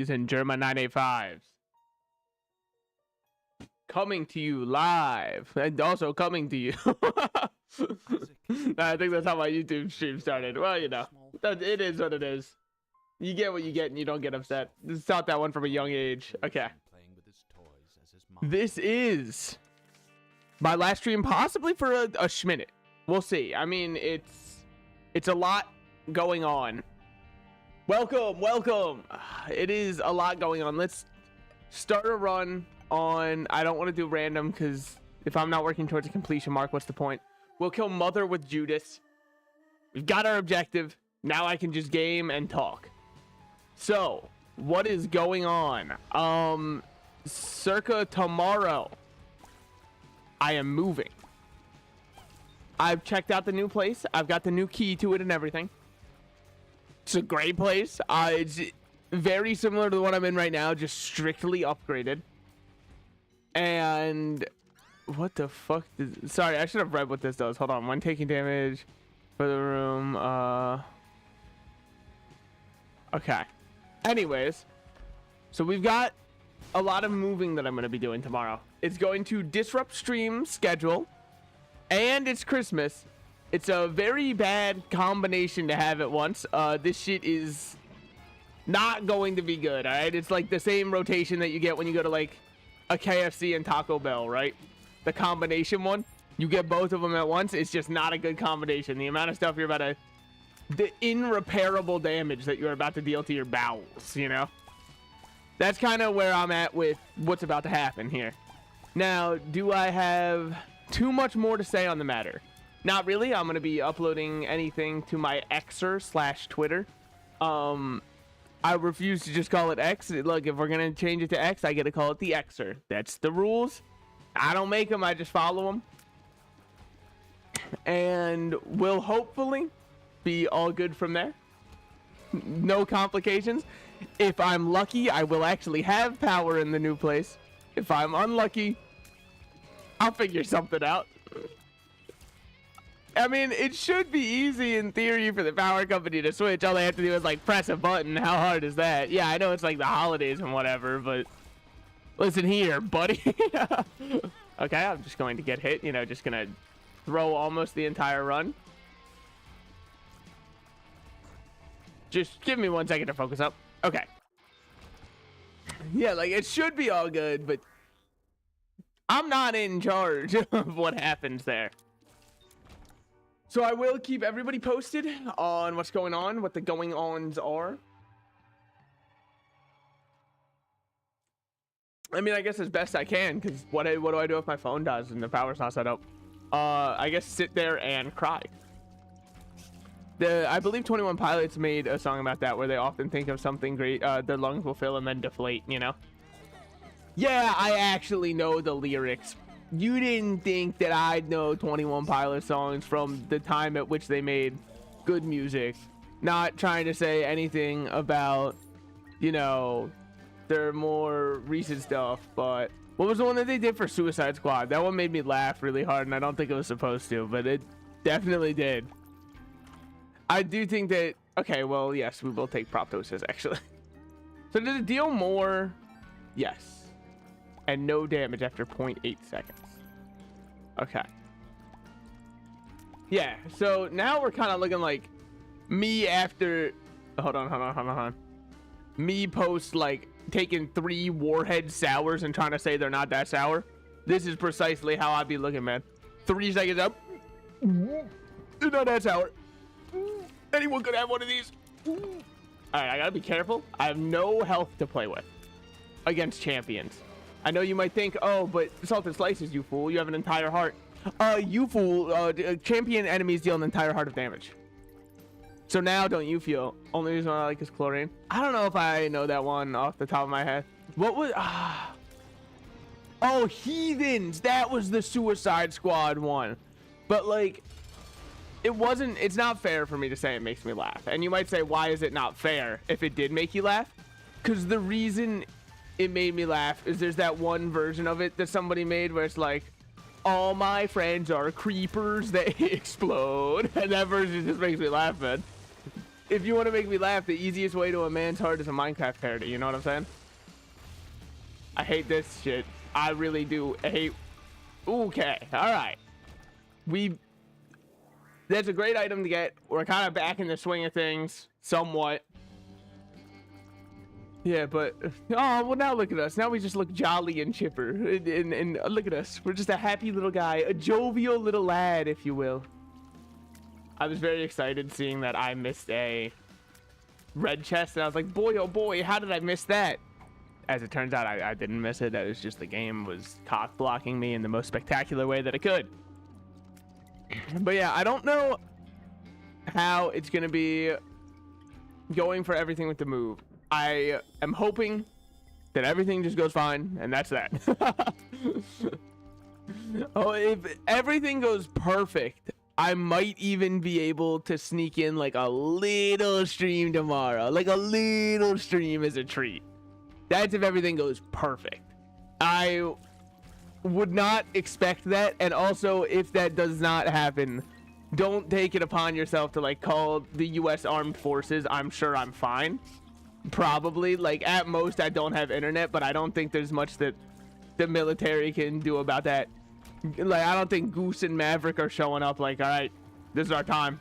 using German 985s. Coming to you live, and also coming to you. I think that's how my YouTube stream started. Well, you know, it is what it is. You get what you get, and you don't get upset. Just taught that one from a young age. Okay. This is my last stream, possibly for a schminute. We'll see. I mean, it's a lot going on. Welcome. It is a lot going on. Let's start a run on. I don't want to do random because if I'm not working towards a completion mark, what's the point? We'll kill Mother with Judas. We've got our objective. Now I can just game and talk. So, what is going on? Circa tomorrow, I am moving. I've checked out the new place. I've got the new key to it and everything. It's a great place. It's very similar to the one I'm in right now, just strictly upgraded. And what the fuck? Sorry, I should have read what this does. Hold on. When taking damage for the room. Okay. Anyways, so we've got a lot of moving that I'm going to be doing tomorrow. It's going to disrupt stream schedule, and it's Christmas. It's a very bad combination to have at once. This shit is not going to be good, all right? It's like the same rotation that you get when you go to like a KFC and Taco Bell, right? The combination one. You get both of them at once. It's just not a good combination. The amount of stuff you're about to... The irreparable damage that you're about to deal to your bowels, you know? That's kind of where I'm at with what's about to happen here. Now, do I have too much more to say on the matter? Not really. I'm going to be uploading anything to my Xer/Twitter. I refuse to just call it X. Look, if we're going to change it to X, I get to call it the Xer. That's the rules. I don't make them. I just follow them. And we'll hopefully be all good from there. No complications. If I'm lucky, I will actually have power in the new place. If I'm unlucky, I'll figure something out. I mean, it should be easy in theory for the power company to switch. All they have to do is like press a button. How hard is that? Yeah, I know it's like the holidays and whatever, but listen here, buddy. Okay, I'm just going to get hit. You know, just gonna throw almost the entire run. Just give me 1 second to focus up. Okay. Yeah, like it should be all good, but I'm not in charge of what happens there. So I will keep everybody posted on what's going on, what the going-ons are. I mean, I guess as best I can, because what do I do if my phone dies and the power's not set up? I guess sit there and cry. I believe 21 Pilots made a song about that, where they often think of something great, their lungs will fill and then deflate, you know? Yeah, I actually know the lyrics. You didn't think that I'd know 21 Pilots songs from the time at which they made good music. Not trying to say anything about, you know, their more recent stuff, but what was the one that they did for Suicide Squad? That one made me laugh really hard, and I don't think it was supposed to, but it definitely did. I do think that... Okay, well, yes, we will take proptosis, actually. So does it deal more? Yes. And no damage after 0.8 seconds. Okay. Yeah, so now we're kind of looking like me after... Hold on. Me post, like, taking 3 Warhead sours and trying to say they're not that sour. This is precisely how I'd be looking, man. 3 seconds up. They're not that sour. Anyone could have one of these. All right, I gotta be careful. I have no health to play with against champions. I know you might think, oh, but Salted Slices, you fool. You have an entire heart. You fool. Champion enemies deal an entire heart of damage. So now, don't you feel? Only reason I like is chlorine. I don't know if I know that one off the top of my head. What was... Oh, Heathens. That was the Suicide Squad one. But, like... It's not fair for me to say it makes me laugh. And you might say, why is it not fair if it did make you laugh? Because the reason it made me laugh is there's that one version of it that somebody made where it's like, all my friends are creepers, they explode. And that version just makes me laugh, man. if you want to make me laugh, the easiest way to a man's heart is a Minecraft parody. You know what I'm saying? I hate this shit. I really do hate. Okay, all right. That's a great item to get. We're kind of back in the swing of things, somewhat. Yeah, but oh well. Now look at us. Now we just look jolly and chipper. And look at us. We're just a happy little guy, a jovial little lad, if you will. I was very excited seeing that I missed a red chest, and I was like, boy, oh boy, how did I miss that? As it turns out, I didn't miss it. That was just the game was cock blocking me in the most spectacular way that it could. But yeah, I don't know how it's gonna be going for everything with the move. I am hoping that everything just goes fine, and that's that. Oh, if everything goes perfect, I might even be able to sneak in like a little stream tomorrow. Like a little stream as a treat. That's if everything goes perfect. I would not expect that, and also if that does not happen, don't take it upon yourself to like call the US Armed Forces. I'm sure I'm fine. Probably, like at most I don't have internet, but I don't think there's much that the military can do about that. Like I don't think Goose and Maverick are showing up like, all right, this is our time.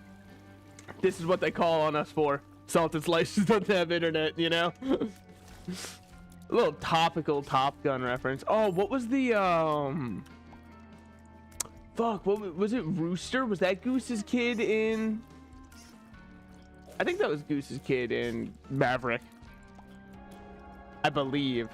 This is what they call on us for. Salted Slices doesn't have internet, you know. A little topical Top Gun reference. Oh, what was the fuck, what was it? Rooster? Was that Goose's kid in? I think that was Goose's kid in Maverick, I believe.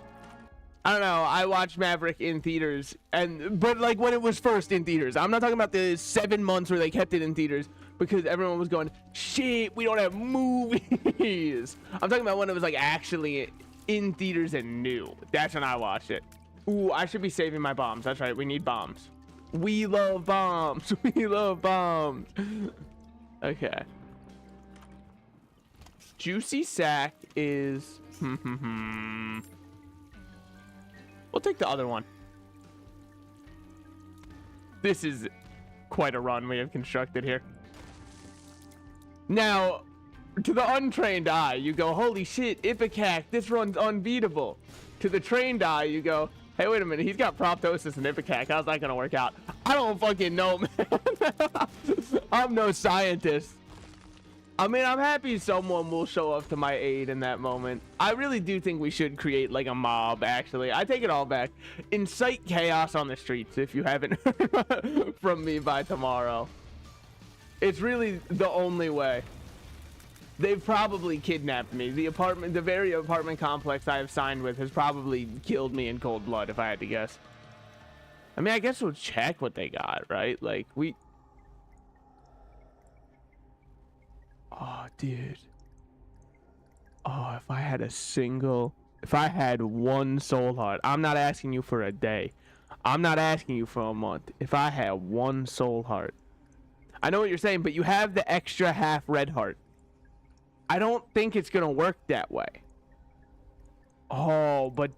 I don't know. I watched Maverick in theaters, but like when it was first in theaters. I'm not talking about the 7 months where they kept it in theaters because everyone was going, shit, we don't have movies. I'm talking about when it was like actually in theaters and new. That's when I watched it. Ooh, I should be saving my bombs. That's right. We need bombs. We love bombs. We love bombs. Okay. Juicy sack is we'll take the other one. This is quite a run we have constructed here. Now, to the untrained eye, you go, holy shit, Ipecac, this run's unbeatable. To the trained eye, you go, hey, wait a minute, he's got proptosis and Ipecac. How's that gonna work out? I don't fucking know, man. I'm no scientist. I mean, I'm happy someone will show up to my aid in that moment. I really do think we should create like a mob, actually. I take it all back. Incite chaos on the streets if you haven't heard from me by tomorrow. It's really the only way. They've probably kidnapped me. The very apartment complex I have signed with has probably killed me in cold blood, if I had to guess. I mean, I guess we'll check what they got, right? Like, oh, dude. Oh, if I had one soul heart. I'm not asking you for a day. I'm not asking you for a month. If I had one soul heart. I know what you're saying, but you have the extra half red heart. I don't think it's gonna work that way. Oh, but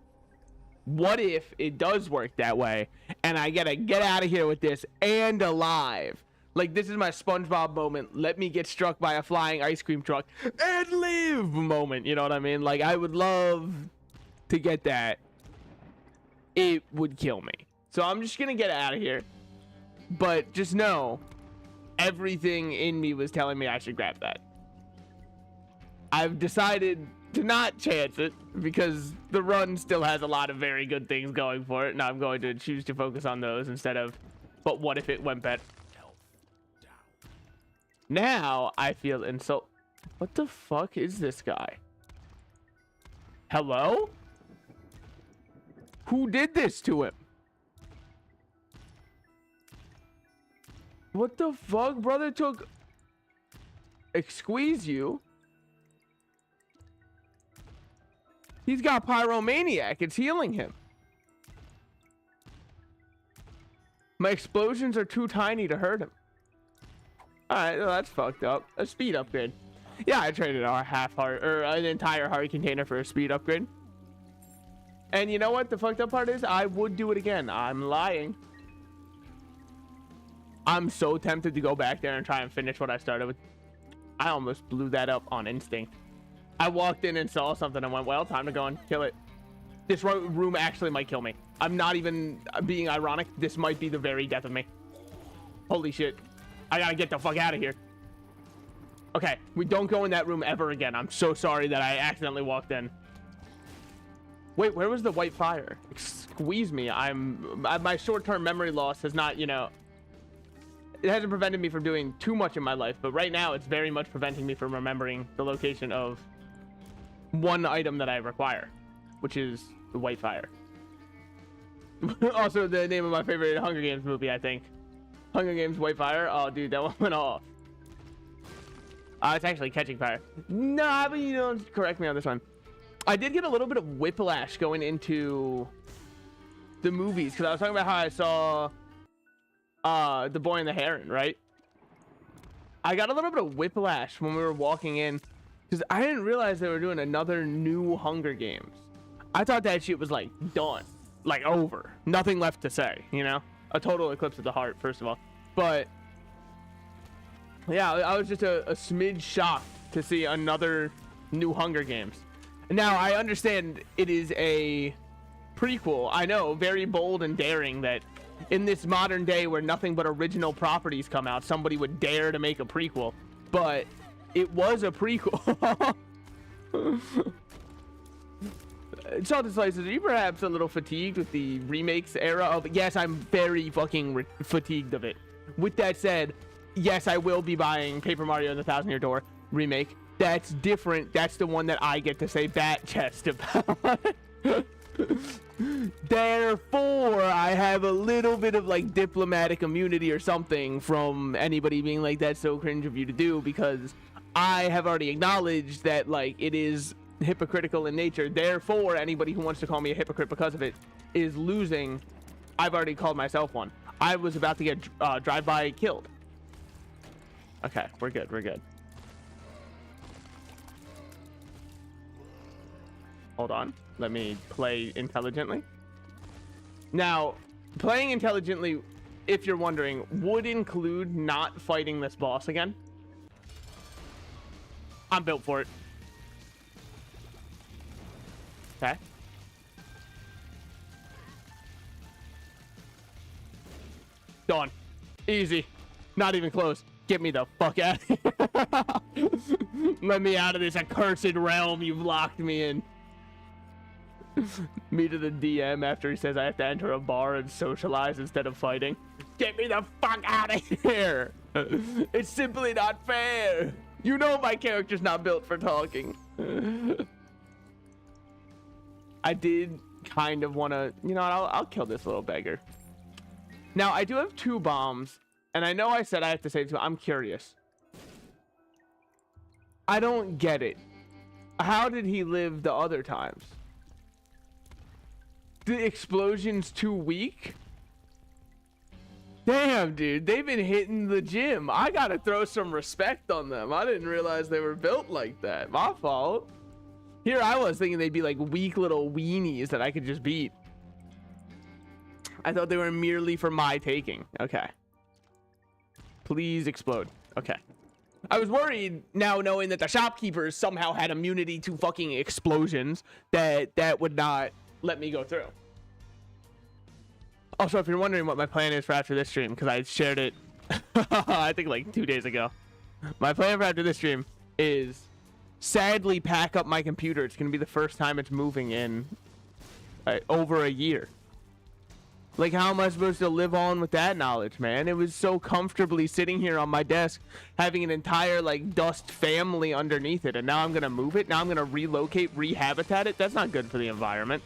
what if it does work that way and I gotta get out of here with this and alive? Like, this is my SpongeBob moment. Let me get struck by a flying ice cream truck and live moment. You know what I mean? Like, I would love to get that. It would kill me. So I'm just gonna get out of here. But just know, everything in me was telling me I should grab that. I've decided to not chance it because the run still has a lot of very good things going for it. And I'm going to choose to focus on those instead of, but what if it went better? Now I feel insult. What the fuck is this guy? Hello? Who did this to him? What the fuck? Brother took... Squeeze you? He's got Pyromaniac. It's healing him. My explosions are too tiny to hurt him. Alright, well, that's fucked up. A speed upgrade. Yeah, I traded our half heart, or an entire heart container for a speed upgrade. And you know what the fucked up part is? I would do it again. I'm lying. I'm so tempted to go back there and try and finish what I started with. I almost blew that up on instinct. I walked in and saw something and went, well, time to go and kill it. This room actually might kill me. I'm not even being ironic. This might be the very death of me. Holy shit. I gotta get the fuck out of here. Okay, we don't go in that room ever again. I'm so sorry that I accidentally walked in. Wait, where was the white fire? Squeeze me. My short-term memory loss has not, you know, it hasn't prevented me from doing too much in my life, but right now it's very much preventing me from remembering the location of one item that I require, which is the white fire. Also the name of my favorite Hunger Games movie, I think. Hunger Games White Fire. Oh, dude, that one went off. It's actually Catching Fire. Nah, but you don't correct me on this one. I did get a little bit of whiplash going into the movies, because I was talking about how I saw The Boy and the Heron, right? I got a little bit of whiplash when we were walking in, because I didn't realize they were doing another new Hunger Games. I thought that shit was like done, like over, nothing left to say, you know? A total eclipse of the heart, first of all. But yeah, I was just a smidge shocked to see another new Hunger Games. Now, I understand it is a prequel. I know, very bold and daring that in this modern day where nothing but original properties come out, somebody would dare to make a prequel. But it was a prequel. Salted Slices, are you perhaps a little fatigued with the remakes era of... Yes, I'm very fucking fatigued of it. With that said, yes, I will be buying Paper Mario and the Thousand Year Door remake. That's different. That's the one that I get to say bat chest about. Therefore, I have a little bit of like diplomatic immunity or something from anybody being like, that's so cringe of you to do, because I have already acknowledged that like it is hypocritical in nature. Therefore, anybody who wants to call me a hypocrite because of it is losing. I've already called myself one. I was about to get drive-by killed. Okay, we're good. We're good. Hold on. Let me play intelligently. Now, playing intelligently, if you're wondering, would include not fighting this boss again. I'm built for it. Okay. Done. Easy. Not even close. Get me the fuck out of here. Let me out of this accursed realm you've locked me in. Me to the DM after he says I have to enter a bar and socialize instead of fighting. Get me the fuck out of here. It's simply not fair. You know my character's not built for talking. I did kind of want to, you know, I'll kill this little beggar. Now, I do have 2 bombs, and I know I said I have to save 2. I'm curious. I don't get it. How did he live the other times? The explosion's too weak? Damn, dude, they've been hitting the gym. I gotta throw some respect on them. I didn't realize they were built like that. My fault. Here I was thinking they'd be like weak little weenies that I could just beat. I thought they were merely for my taking. Okay. Please explode. Okay. I was worried now knowing that the shopkeepers somehow had immunity to fucking explosions that would not let me go through. Also, if you're wondering what my plan is for after this stream, because I shared it, I think like 2 days ago. My plan for after this stream is sadly pack up my computer. It's going to be the first time it's moving in over a year. Like, how am I supposed to live on with that knowledge, man? It was so comfortably sitting here on my desk, having an entire, like, dust family underneath it. And now I'm going to move it. Now I'm going to relocate, rehabitat it. That's not good for the environment.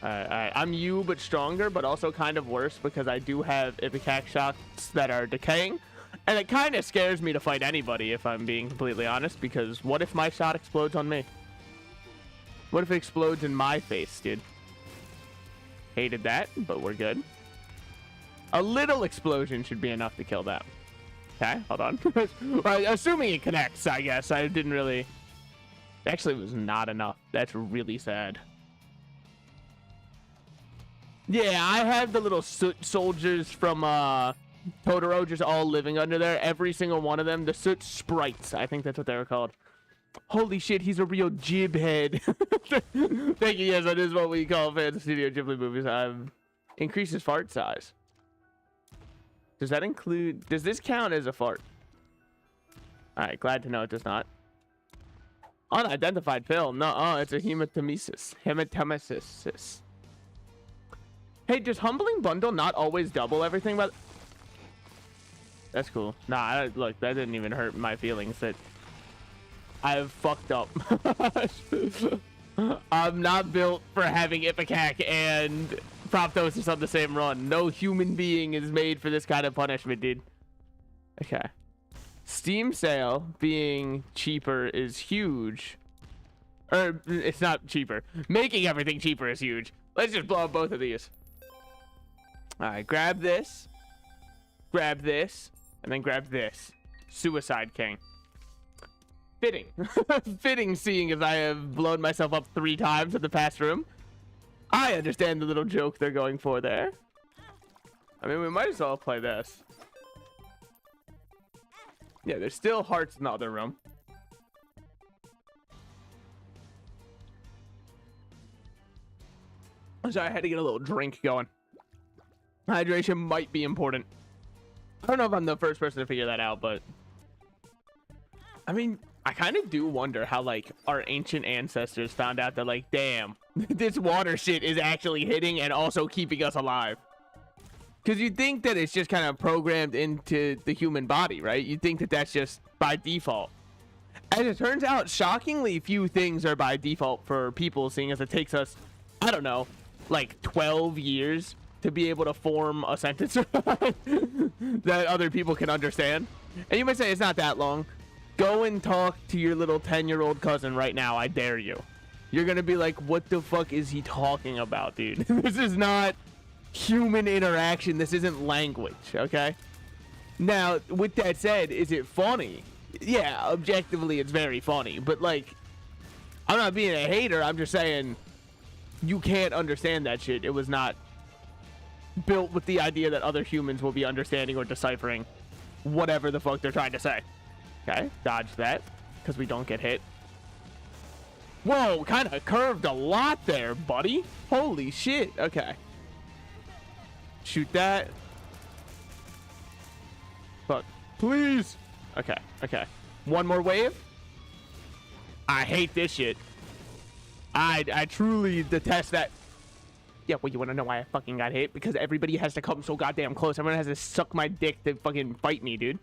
I'm you, but stronger, but also kind of worse because I do have ipecac shots that are decaying. And it kind of scares me to fight anybody, if I'm being completely honest, because what if my shot explodes on me? What if it explodes in my face, dude? Hated that, but we're good. A little explosion should be enough to kill that. Okay, hold on. Well, assuming it connects, I guess. I didn't really... Actually, it was not enough. That's really sad. Yeah, I have the little soot soldiers from Totoro just all living under there. Every single one of them. The soot sprites. I think that's what they were called. Holy shit, he's a real jib head. Thank you. Yes, that is what we call fans of Studio Ghibli movies. Increases fart size. Does that include... Does this count as a fart? Alright, glad to know it does not. Unidentified film. No, it's a hematemesis. Hematemesis. Hey, does Humbling Bundle not always double everything? But that's cool. Nah, look, that didn't even hurt my feelings that I've fucked up. I'm not built for having Ipecac and Proptosis on the same run. No human being is made for this kind of punishment, dude. Okay. Steam sale being cheaper is huge. Or, it's not cheaper. Making everything cheaper is huge. Let's just blow up both of these. Alright, grab this. Grab this. And then grab this. Suicide King. Fitting. Fitting, seeing as I have blown myself up 3 times in the past room. I understand the little joke they're going for there. I mean, we might as well play this. Yeah, there's still hearts in the other room. Sorry, I had to get a little drink going. Hydration might be important. I don't know if I'm the first person to figure that out, but... I mean, I kind of do wonder how, like, our ancient ancestors found out that, like, damn, this water shit is actually hitting and also keeping us alive. Because you'd think that it's just kind of programmed into the human body, right? You'd think that that's just by default. As it turns out, shockingly few things are by default for people, seeing as it takes us, I don't know, like 12 years to be able to form a sentence that other people can understand. And you might say it's not that long. Go and talk to your little 10-year-old cousin right now. I dare you. You're going to be like, what the fuck is he talking about, dude? This is not human interaction. This isn't language, okay? Now, with that said, is it funny? Yeah, objectively, it's very funny. But, like, I'm not being a hater. I'm just saying you can't understand that shit. It was not built with the idea that other humans will be understanding or deciphering whatever the fuck they're trying to say. Okay, dodge that, because we don't get hit. Whoa, kind of curved a lot there, buddy. Holy shit. Okay. Shoot that. Fuck. Please. Okay, okay. One more wave. I hate this shit. I truly detest that. Yeah, well, you want to know why I fucking got hit? Because everybody has to come so goddamn close. Everyone has to suck my dick to fucking fight me, dude.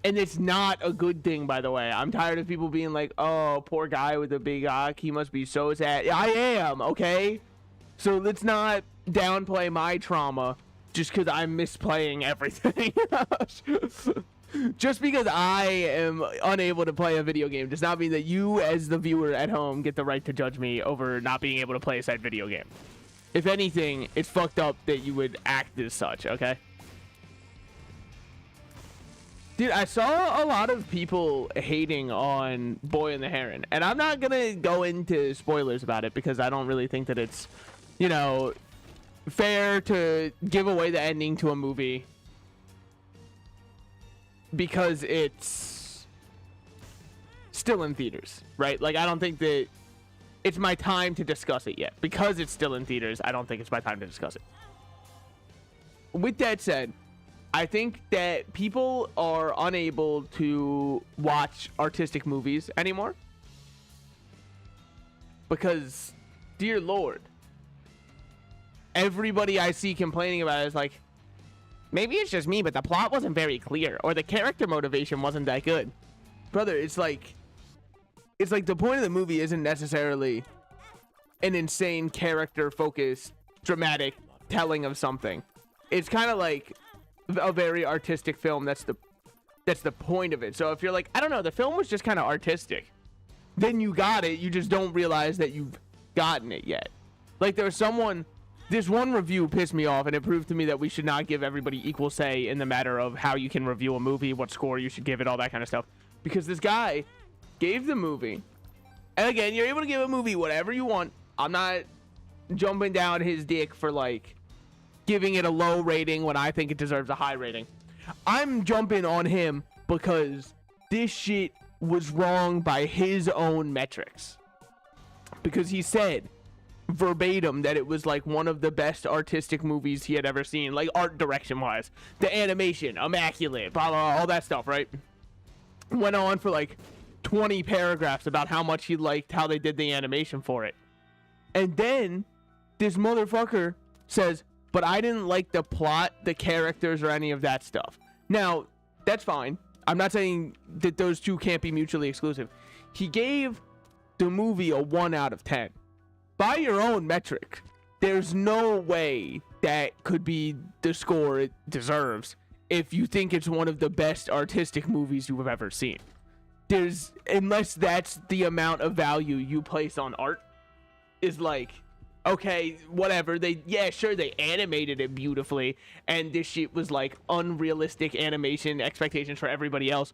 And it's not a good thing, by the way. I'm tired of people being like, oh, poor guy with a big cock. He must be so sad. I am, okay? So let's not downplay my trauma just because I'm misplaying everything. Just because I am unable to play a video game does not mean that you, as the viewer at home, get the right to judge me over not being able to play said video game. If anything, it's fucked up that you would act as such, okay? Dude, I saw a lot of people hating on Boy and the Heron, and I'm not gonna go into spoilers about it because I don't really think that it's, you know, fair to give away the ending to a movie because it's still in theaters, right? Like, I don't think that it's my time to discuss it yet. Because it's still in theaters, I don't think it's my time to discuss it. With that said, I think that people are unable to watch artistic movies anymore. Because, dear Lord, everybody I see complaining about it is like, maybe it's just me, but the plot wasn't very clear. Or the character motivation wasn't that good. Brother, it's like the point of the movie isn't necessarily an insane character-focused, dramatic telling of something. It's kind of like a very artistic film. That's the point of it. So if you're like, I don't know, the film was just kind of artistic, then you got it. You just don't realize that you've gotten it yet. Like, there was someone, this one review pissed me off, and it proved to me that we should not give everybody equal say in the matter of how you can review a movie, what score you should give it, all that kind of stuff. Because this guy gave the movie, and again, you're able to give a movie whatever you want. I'm not jumping down his dick for, like, giving it a low rating when I think it deserves a high rating. I'm jumping on him because this shit was wrong by his own metrics. Because he said verbatim that it was like one of the best artistic movies he had ever seen, like art direction wise. The animation, immaculate, blah, blah, blah, all that stuff, right? Went on for like 20 paragraphs about how much he liked how they did the animation for it. And then this motherfucker says, but I didn't like the plot, the characters, or any of that stuff. Now, that's fine. I'm not saying that those two can't be mutually exclusive. He gave the movie a 1 out of 10. By your own metric, there's no way that could be the score it deserves if you think it's one of the best artistic movies you have ever seen. Unless that's the amount of value you place on art, is like, okay, whatever, they animated it beautifully, and this shit was like unrealistic animation expectations for everybody else.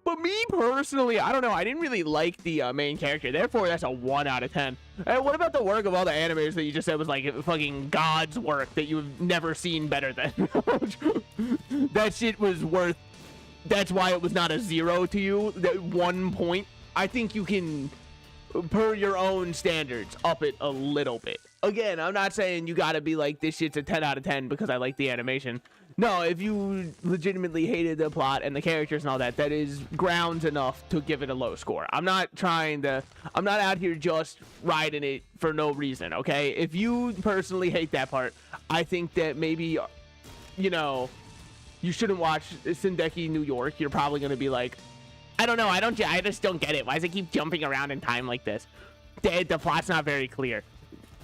But me personally, I don't know, I didn't really like the main character, therefore that's a 1 out of 10. And what about the work of all the animators that you just said was like fucking God's work that you've never seen better than? That shit was worth, that's why it was not a 0 to you, that 1 point. I think you can, per your own standards, up it a little bit. Again, I'm not saying you gotta be like, this shit's a 10 out of 10 because I like the animation. No, if you legitimately hated the plot and the characters and all that, that is grounds enough to give it a low score. I'm not out here just riding it for no reason, okay? If you personally hate that part, I think that maybe, you know, you shouldn't watch Shingeki New York. You're probably gonna be like, I don't know, I just don't get it. Why does it keep jumping around in time like this? The plot's not very clear.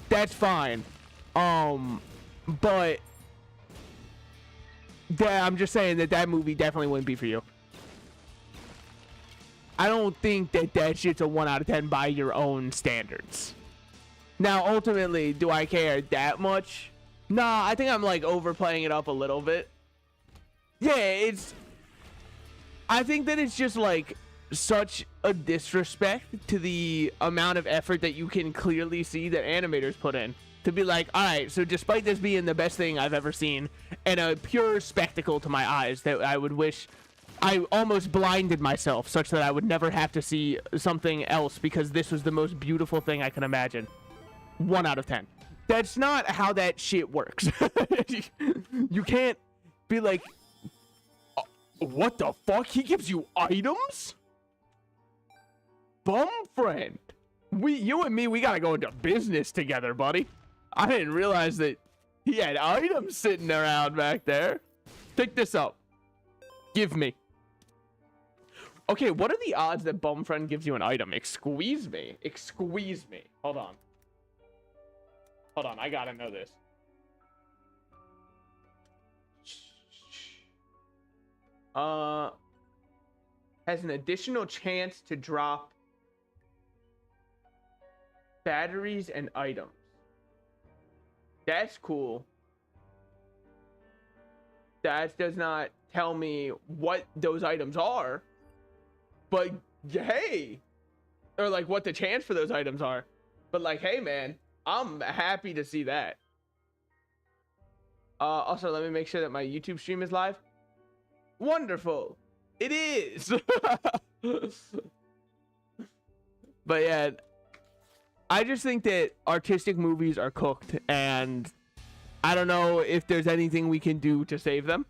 That's fine. But I'm just saying that movie definitely wouldn't be for you. I don't think that shit's a 1 out of 10 by your own standards. Now, ultimately, do I care that much? Nah, I think I'm like overplaying it up a little bit. Yeah, I think that it's just like such a disrespect to the amount of effort that you can clearly see that animators put in. To be like, alright, so despite this being the best thing I've ever seen, and a pure spectacle to my eyes that I would wish I almost blinded myself such that I would never have to see something else because this was the most beautiful thing I can imagine. 1 out of 10. That's not how that shit works. You can't be like, what the fuck? He gives you items? Bum friend. You and me, we gotta go into business together, buddy. I didn't realize that he had items sitting around back there. Pick this up. Give me. Okay, what are the odds that bum friend gives you an item? Squeeze me. Squeeze me. Hold on. Hold on, I gotta know this. Has an additional chance to drop batteries and items. That's cool. That does not tell me what those items are, but hey, or like what the chance for those items are. But like, hey man, I'm happy to see that. Also, let me make sure that my YouTube stream is live. Wonderful. It is. But yeah, I just think that artistic movies are cooked, and I don't know if there's anything we can do to save them,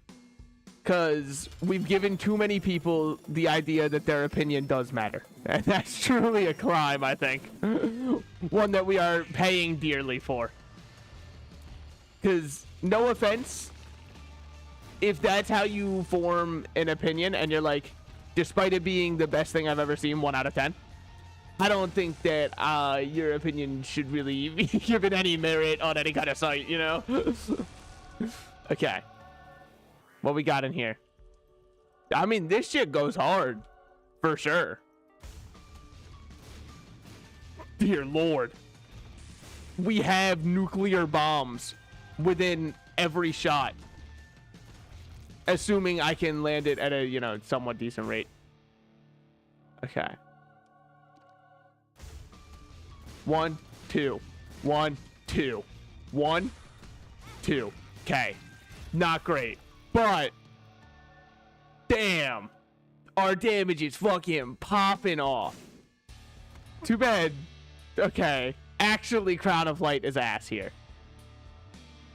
because we've given too many people the idea that their opinion does matter, and that's truly a crime, I think. One that we are paying dearly for. Because, no offense, if that's how you form an opinion and you're like, despite it being the best thing I've ever seen, 1 out of 10, I don't think that your opinion should really be given any merit on any kind of site, you know? Okay. What we got in here? I mean, this shit goes hard. For sure. Dear Lord. We have nuclear bombs within every shot. Assuming I can land it at a, you know, somewhat decent rate. Okay. 1, 2. 1, 2. 1, 2. Okay. Not great. But, damn. Our damage is fucking popping off. Too bad. Okay. Actually, Crown of Light is ass here.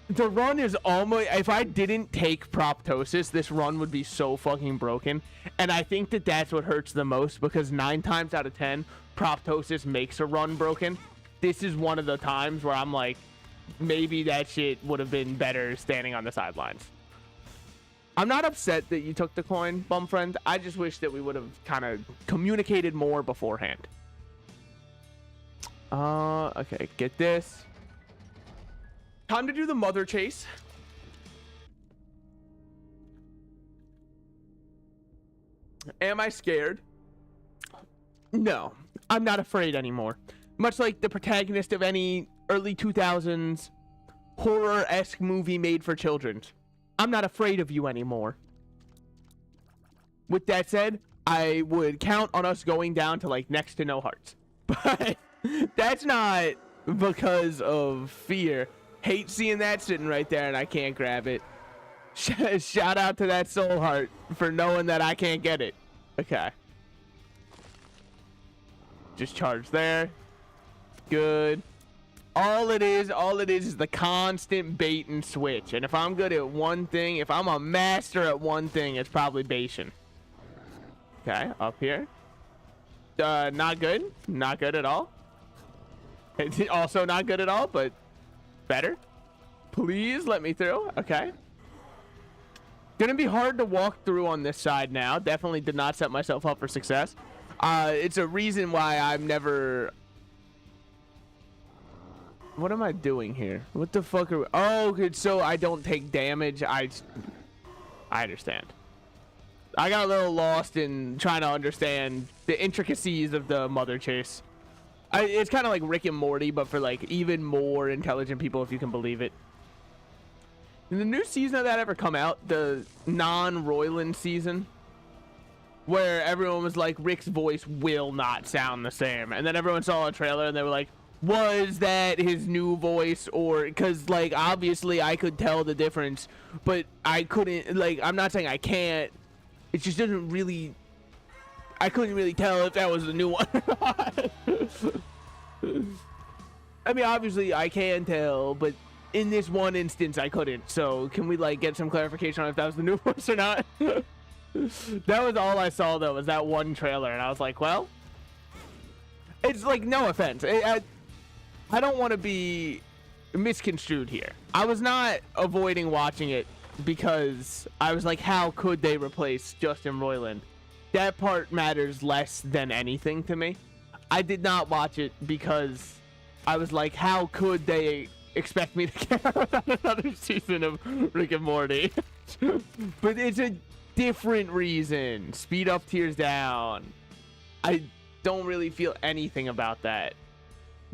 The run is almost... If I didn't take Proptosis, this run would be so fucking broken. And I think that that's what hurts the most, because 9 times out of 10, Proptosis makes a run broken. This is one of the times where I'm like, maybe that shit would have been better standing on the sidelines. I'm not upset that you took the coin, bum friend. I just wish that we would have kind of communicated more beforehand. Okay, get this. Time to do the mother chase. Am I scared? No, I'm not afraid anymore. Much like the protagonist of any early 2000s horror-esque movie made for children. I'm not afraid of you anymore. With that said, I would count on us going down to like next to no hearts. But that's not because of fear. Hate seeing that sitting right there and I can't grab it. Shout out to that soul heart for knowing that I can't get it. Okay. Just charge there. Good. All it is the constant bait and switch. And if I'm good at one thing, if I'm a master at one thing, it's probably baiting. Okay, up here. Not good. Not good at all. Also not good at all, but better. Please let me through. Okay. Gonna be hard to walk through on this side now. Definitely did not set myself up for success. It's a reason why I'm never... What am I doing here? What the fuck are we... Oh, good. So I don't take damage. I understand. I got a little lost in trying to understand the intricacies of the mother chase. It's kind of like Rick and Morty, but for like even more intelligent people, if you can believe it. Did the new season of that ever come out? The non-Roiland season? Where everyone was like, Rick's voice will not sound the same. And then everyone saw a trailer and they were like, was that his new voice? Or, because like obviously I could tell the difference, but I couldn't, like, I'm not saying I can't. It just doesn't really, I couldn't really tell if that was the new one or not. I mean, obviously I can tell, but in this one instance I couldn't. So can we like get some clarification on if that was the new voice or not? That was all I saw though, was that one trailer, and I was like, well, it's like, no offense, I don't want to be misconstrued here. I was not avoiding watching it because I was like, how could they replace Justin Roiland? That part matters less than anything to me. I did not watch it because I was like, how could they expect me to care about another season of Rick and Morty? But it's a different reason. Speed up, tears down. I don't really feel anything about that.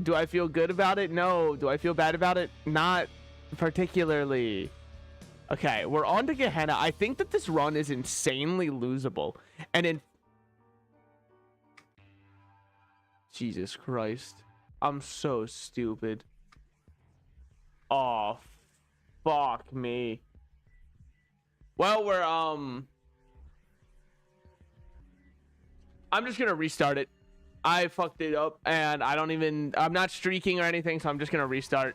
Do I feel good about it? No. Do I feel bad about it? Not particularly. Okay, we're on to Gehenna. I think that this run is insanely losable. And in... Jesus Christ. I'm so stupid. Oh, fuck me. Well, we're, I'm just gonna restart it. I fucked it up, and I'm not streaking or anything, so I'm just gonna restart.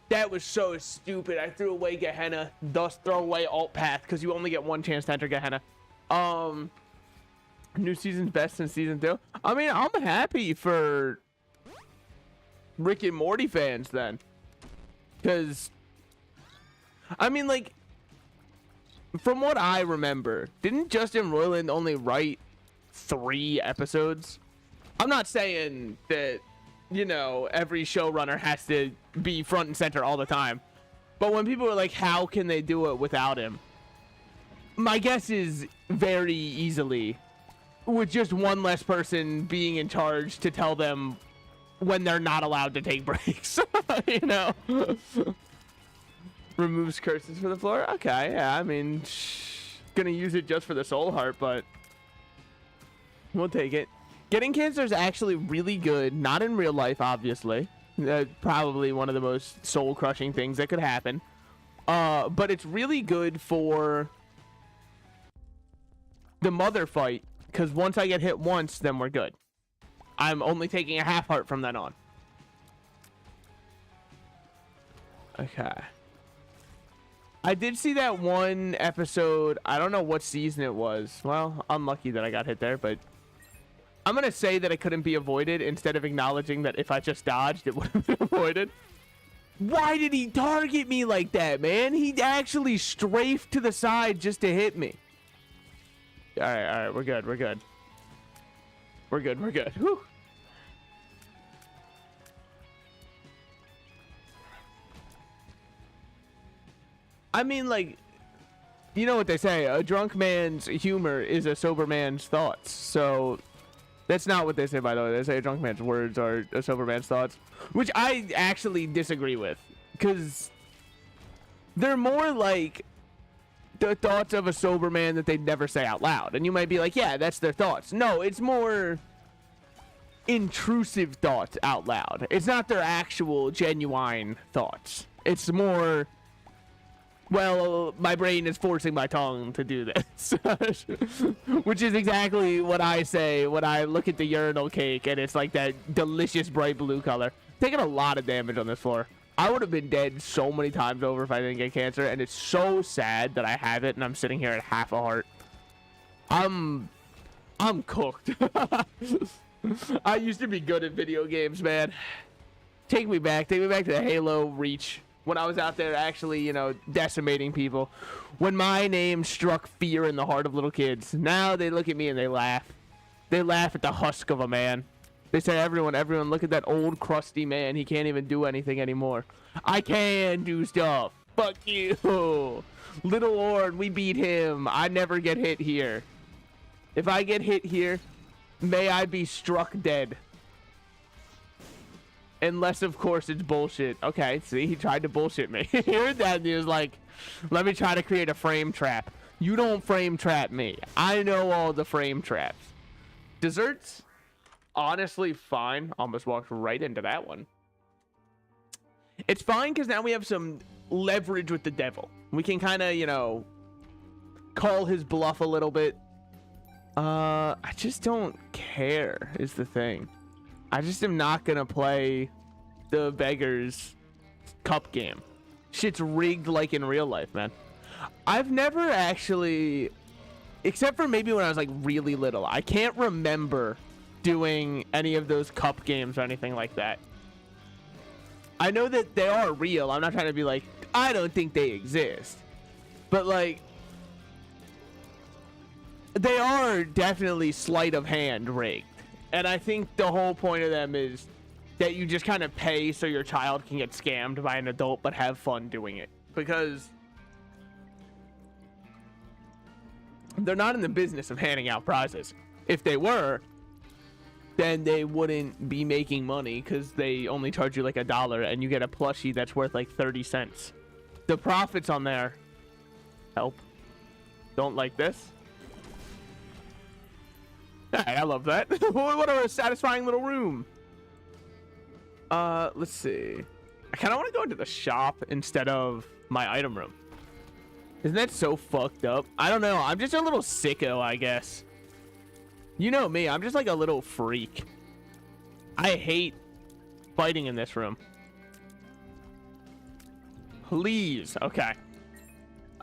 That was so stupid. I threw away Gehenna, thus throw away alt path, because you only get one chance to enter Gehenna. New season's best since season 2. I mean, I'm happy for Rick and Morty fans then, because I mean, like, from what I remember, didn't Justin Roiland only write 3 episodes? I'm not saying that, you know, every showrunner has to be front and center all the time. But when people are like, how can they do it without him? My guess is very easily with just one less person being in charge to tell them when they're not allowed to take breaks. You know? Removes curses for the floor? Okay, yeah, I mean, gonna use it just for the soul heart, but we'll take it. Getting cancer is actually really good. Not in real life, obviously. Probably one of the most soul-crushing things that could happen. But it's really good for the mother fight, because once I get hit once, then we're good. I'm only taking a half heart from then on. Okay. I did see that one episode. I don't know what season it was. Well, unlucky that I got hit there, but I'm going to say that it couldn't be avoided instead of acknowledging that if I just dodged, it would have been avoided. Why did he target me like that, man? He actually strafed to the side just to hit me. All right, we're good, we're good. We're good, we're good. Whew. I mean, like, you know what they say, a drunk man's humor is a sober man's thoughts. So that's not what they say, by the way. They say a drunk man's words are a sober man's thoughts, which I actually disagree with, because they're more like the thoughts of a sober man that they'd never say out loud. And you might be like, yeah, that's their thoughts. No, it's more intrusive thoughts out loud. It's not their actual genuine thoughts. It's more, well, my brain is forcing my tongue to do this. Which is exactly what I say when I look at the urinal cake and it's like that delicious bright blue color. Taking a lot of damage on this floor. I would have been dead so many times over if I didn't get cancer, and it's so sad that I have it and I'm sitting here at half a heart. I'm cooked. I used to be good at video games, man. Take me back to the Halo Reach. When I was out there actually, you know, decimating people. When my name struck fear in the heart of little kids. Now they look at me and they laugh. They laugh at the husk of a man. They say, everyone, look at that old crusty man. He can't even do anything anymore. I can do stuff. Fuck you. Little Lord, we beat him. I never get hit here. If I get hit here, may I be struck dead. Unless, of course, it's bullshit. Okay, see, he tried to bullshit me. He heard that and he was like, let me try to create a frame trap. You don't frame trap me. I know all the frame traps. Desserts? Honestly, fine. Almost walked right into that one. It's fine because now we have some leverage with the devil. We can kind of, you know, call his bluff a little bit. I just don't care is the thing. I just am not gonna play the Beggars Cup game. Shit's rigged like in real life, man. I've never actually, except for maybe when I was like really little, I can't remember doing any of those cup games or anything like that. I know that they are real. I'm not trying to be like, I don't think they exist. But like, they are definitely sleight of hand rigged. And I think the whole point of them is that you just kind of pay so your child can get scammed by an adult but have fun doing it. Because they're not in the business of handing out prizes. If they were, then they wouldn't be making money because they only charge you like $1 and you get a plushie that's worth like 30 cents. The profits on there help. Don't like this. Hey, I love that. What a satisfying little room. Let's see. I kind of want to go into the shop instead of my item room. Isn't that so fucked up? I don't know. I'm just a little sicko, I guess. You know me. I'm just like a little freak. I hate fighting in this room. Please. Okay.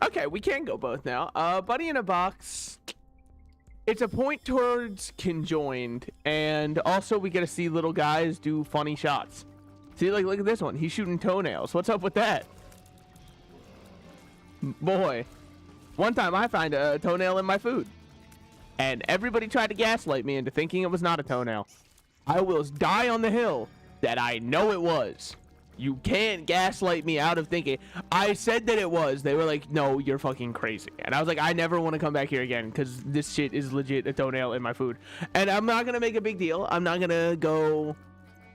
Okay, we can go both now. Buddy in a box. It's a point towards conjoined, and also we get to see little guys do funny shots. See, like, look at this one. He's shooting toenails. What's up with that? Boy, one time I found a toenail in my food, and everybody tried to gaslight me into thinking it was not a toenail. I will die on the hill that I know it was. You can't gaslight me out of thinking. I said that it was. They were like, no, you're fucking crazy. And I was like, I never want to come back here again because this shit is legit a toenail in my food. And I'm not going to make a big deal. I'm not going to go...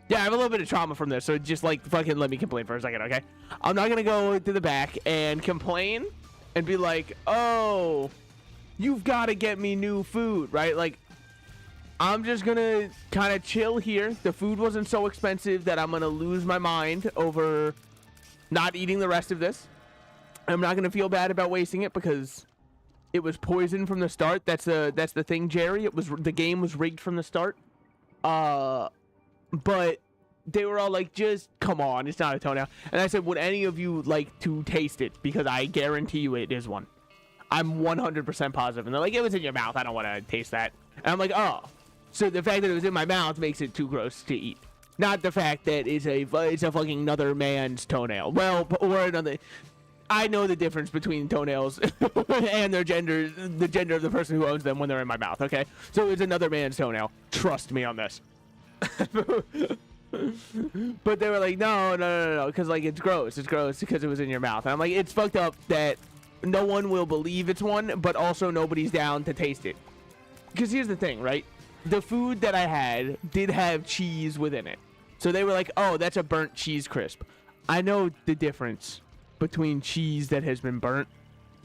Yeah, I have a little bit of trauma from this, so just like fucking let me complain for a second, okay? I'm not going to go to the back and complain and be like, oh, you've got to get me new food, right? Like, I'm just gonna kind of chill here. The food wasn't so expensive that I'm gonna lose my mind over not eating the rest of this. I'm not gonna feel bad about wasting it because it was poisoned from the start. That's the thing, Jerry. The game was rigged from the start. But they were all like, just come on, it's not a toenail. And I said, would any of you like to taste it? Because I guarantee you it is one. I'm 100% positive. And they're like, it was in your mouth. I don't want to taste that. And I'm like, oh. So the fact that it was in my mouth makes it too gross to eat. Not the fact that it's a fucking another man's toenail. Well, or another. I know the difference between toenails and their gender, the gender of the person who owns them when they're in my mouth, okay? So it's another man's toenail. Trust me on this. But they were like, no, because like it's gross because it was in your mouth. And I'm like, it's fucked up that no one will believe it's one, but also nobody's down to taste it. Because here's the thing, right? The food that I had did have cheese within it. So they were like, oh, that's a burnt cheese crisp. I know the difference between cheese that has been burnt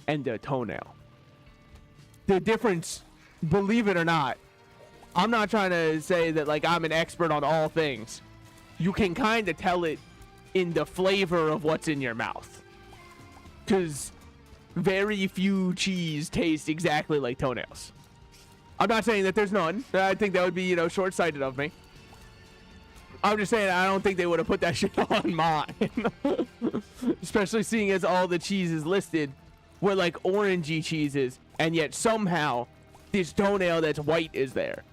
and a toenail. The difference, believe it or not, I'm not trying to say that like I'm an expert on all things. You can kind of tell it in the flavor of what's in your mouth. Because very few cheese taste exactly like toenails. I'm not saying that there's none. I think that would be, short-sighted of me. I'm just saying I don't think they would have put that shit on mine. Especially seeing as all the cheeses listed were like orangey cheeses, and yet somehow this toenail that's white is there.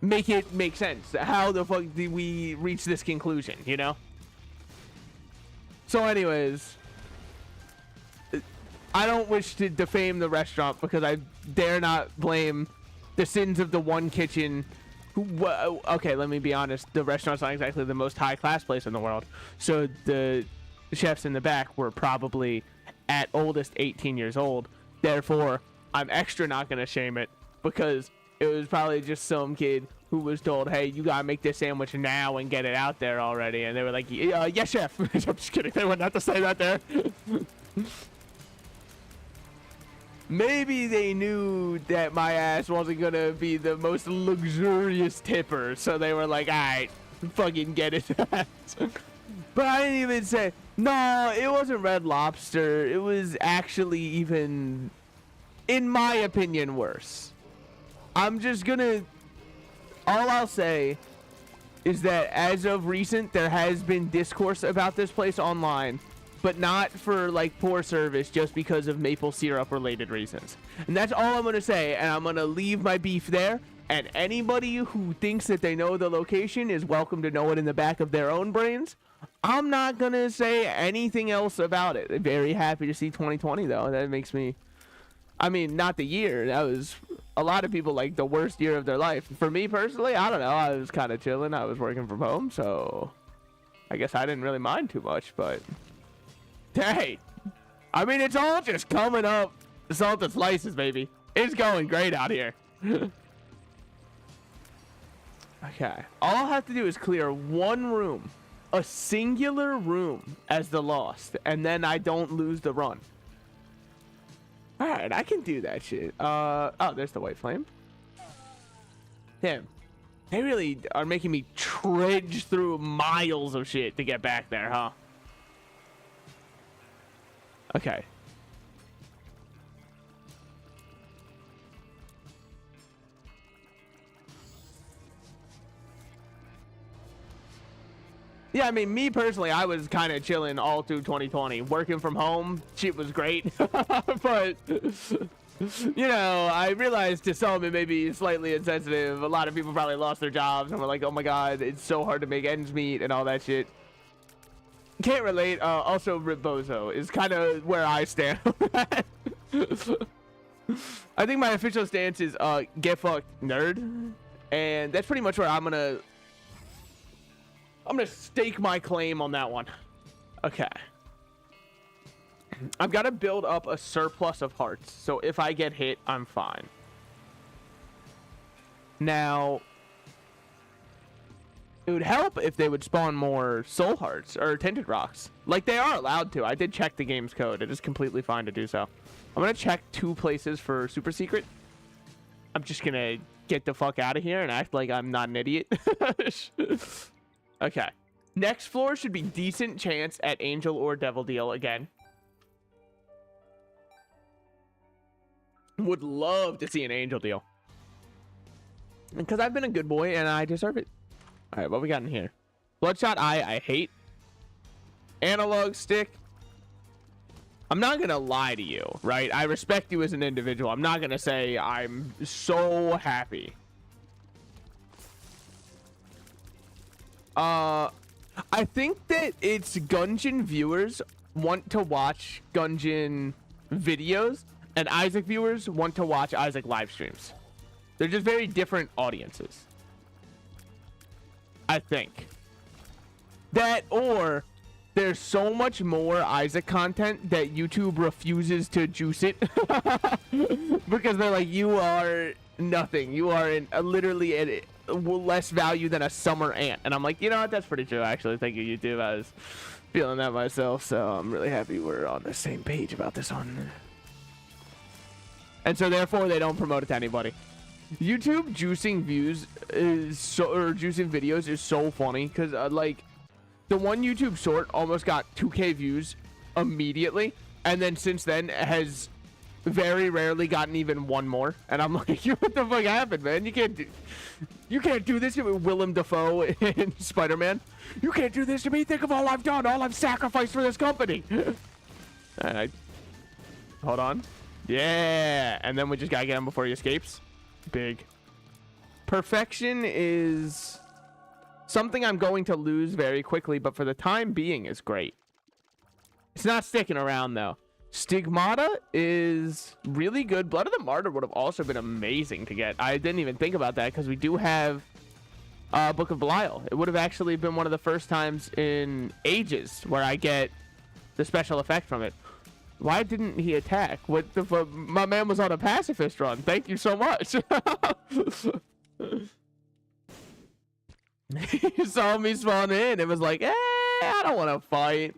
Make it make sense. How the fuck did we reach this conclusion, So anyways, I don't wish to defame the restaurant because I dare not blame the sins of the one kitchen. Okay, let me be honest. The restaurant's not exactly the most high-class place in the world. So the chefs in the back were probably at oldest 18 years old. Therefore, I'm extra not going to shame it because it was probably just some kid who was told, hey, you got to make this sandwich now and get it out there already. And they were like, yes, chef. I'm just kidding. They wouldn't have to say that there. Maybe they knew that my ass wasn't going to be the most luxurious tipper. So they were like, all right, fucking get it. But I didn't even say, no, it wasn't Red Lobster. It was actually even, in my opinion, worse. I'm just going to, all I'll say is that as of recent, there has been discourse about this place online, but not for like poor service, just because of maple syrup related reasons. And that's all I'm going to say. And I'm going to leave my beef there. And anybody who thinks that they know the location is welcome to know it in the back of their own brains. I'm not going to say anything else about it. I'm very happy to see 2020 though. That makes me, I mean, not the year. That was a lot of people like the worst year of their life. For me personally, I don't know. I was kind of chilling. I was working from home. So I guess I didn't really mind too much, but hey, I mean, it's all just coming up. Salted slices, baby. It's going great out here. Okay. All I'll have to do is clear one room. A singular room as the lost. And then I don't lose the run. Alright, I can do that shit. Oh, there's the white flame. Damn. They really are making me trudge through miles of shit to get back there, huh? Okay. Yeah, I mean, me personally, I was kind of chilling all through 2020. Working from home, shit was great. But, I realized to some it may be slightly insensitive. A lot of people probably lost their jobs and were like, oh my god, it's so hard to make ends meet and all that shit. Can't relate. Also, Ribbozo is kind of where I stand. I think my official stance is get fucked, nerd. And that's pretty much where I'm gonna stake my claim on that one. Okay. I've got to build up a surplus of hearts. So if I get hit, I'm fine. Now, it would help if they would spawn more soul hearts or tinted rocks. Like they are allowed to. I did check the game's code. It is completely fine to do so. I'm going to check 2 places for super secret. I'm just going to get the fuck out of here and act like I'm not an idiot. Okay. Next floor should be decent chance at Angel or Devil Deal again. Would love to see an angel deal. Because I've been a good boy and I deserve it. All right, what we got in here? Bloodshot Eye, I hate. Analog Stick. I'm not going to lie to you, right? I respect you as an individual. I'm not going to say I'm so happy. I think that it's Gungeon viewers want to watch Gungeon videos and Isaac viewers want to watch Isaac live streams. They're just very different audiences. I think. That or there's so much more Isaac content that YouTube refuses to juice it. Because they're like, you are nothing. You are literally a less value than a summer ant. And I'm like, you know what? That's pretty true, actually. Thank you, YouTube. I was feeling that myself. So I'm really happy we're on the same page about this one. And so therefore, they don't promote it to anybody. YouTube juicing views is so, or juicing videos is so funny. Because, like, the one YouTube short almost got 2K views immediately. And then since then has very rarely gotten even one more. And I'm like, what the fuck happened, man? You can't do this to me, Willem Dafoe in Spider-Man. You can't do this to me. Think of all I've done, all I've sacrificed for this company. And hold on. Yeah. And then we just gotta get him before he escapes. Big. Perfection is something I'm going to lose very quickly, but for the time being is great. It's not sticking around though. Stigmata is really good. Blood of the Martyr would have also been amazing to get. I didn't even think about that because we do have Book of Belial. It would have actually been one of the first times in ages where I get the special effect from it. Why didn't he attack? What the fuck? My man was on a pacifist run. Thank you so much. He saw me spawn in and was like, I don't want to fight.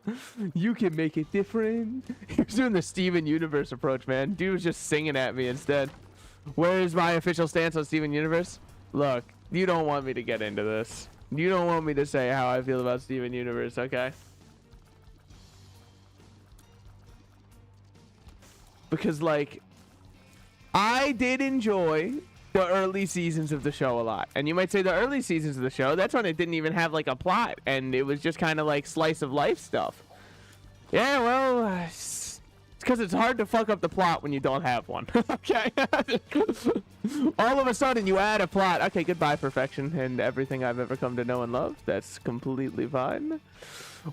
You can make it different. He was doing the Steven Universe approach, man. Dude was just singing at me instead. Where's my official stance on Steven Universe? Look, you don't want me to get into this. You don't want me to say how I feel about Steven Universe, okay? Because, like, I did enjoy the early seasons of the show a lot. And you might say the early seasons of the show, that's when it didn't even have, like, a plot. And it was just kind of, like, slice of life stuff. Yeah, well, it's because it's hard to fuck up the plot when you don't have one. Okay? All of a sudden, you add a plot. Okay, goodbye, perfection, and everything I've ever come to know and love. That's completely fine.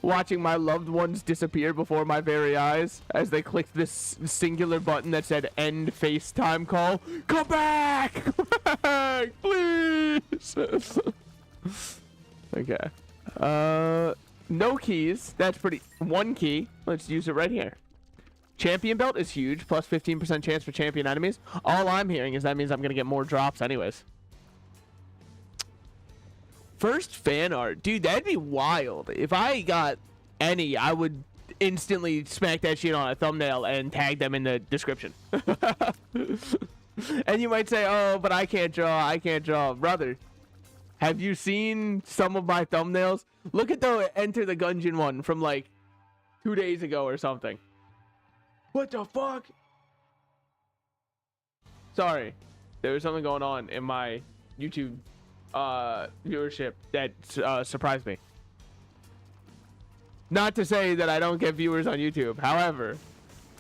Watching my loved ones disappear before my very eyes as they clicked this singular button that said end FaceTime call. Come back! Come back, please! Okay. No keys. That's pretty... One key. Let's use it right here. Champion belt is huge. Plus 15% chance for champion enemies. All I'm hearing is that means I'm going to get more drops anyways. First fan art. Dude, that'd be wild. If I got any, I would instantly smack that shit on a thumbnail and tag them in the description. And you might say, oh, but I can't draw. I can't draw. Brother, have you seen some of my thumbnails? Look at the Enter the Gungeon one from like 2 days ago or something. What the fuck? Sorry. There was something going on in my YouTube viewership that surprised me. Not to say that I don't get viewers on YouTube. However,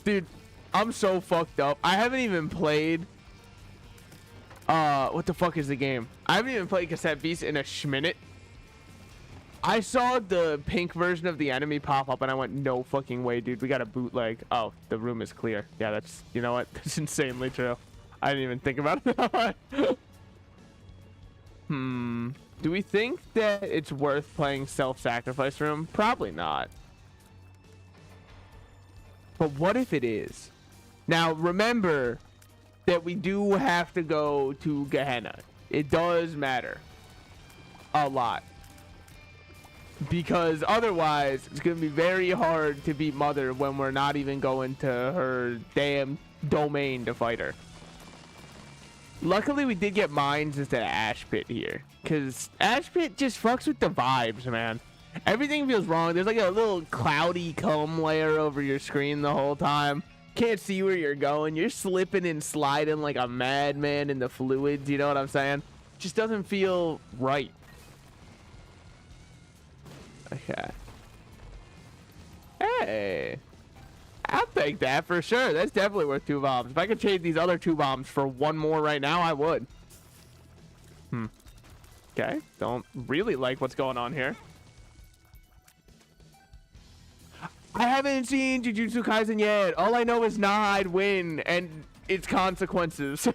dude, I'm so fucked up. I haven't even played what the fuck is the game? I haven't even played Cassette Beast in a schminute. I saw the pink version of the enemy pop up and I went, no fucking way, dude. We got a bootleg. Oh, the room is clear. Yeah, that's, you know what? That's insanely true. I didn't even think about it. Do we think that it's worth playing self-sacrifice room? Probably not. But what if it is? Now, remember that we do have to go to Gehenna. It does matter. A lot. Because otherwise, it's going to be very hard to beat Mother when we're not even going to her damn domain to fight her. Luckily, we did get mines instead of Ash Pit here. Because Ash Pit just fucks with the vibes, man. Everything feels wrong. There's like a little cloudy comb layer over your screen the whole time. can't see where you're going. You're slipping and sliding like a madman in the fluids. You know what I'm saying? Just doesn't feel right. Okay. Hey. I'll take that for sure. That's definitely worth 2 bombs. If I could trade these other 2 bombs for 1 more right now, I would. Okay. Don't really like what's going on here. I haven't seen Jujutsu Kaisen yet. All I know is nah, I'd win and its consequences.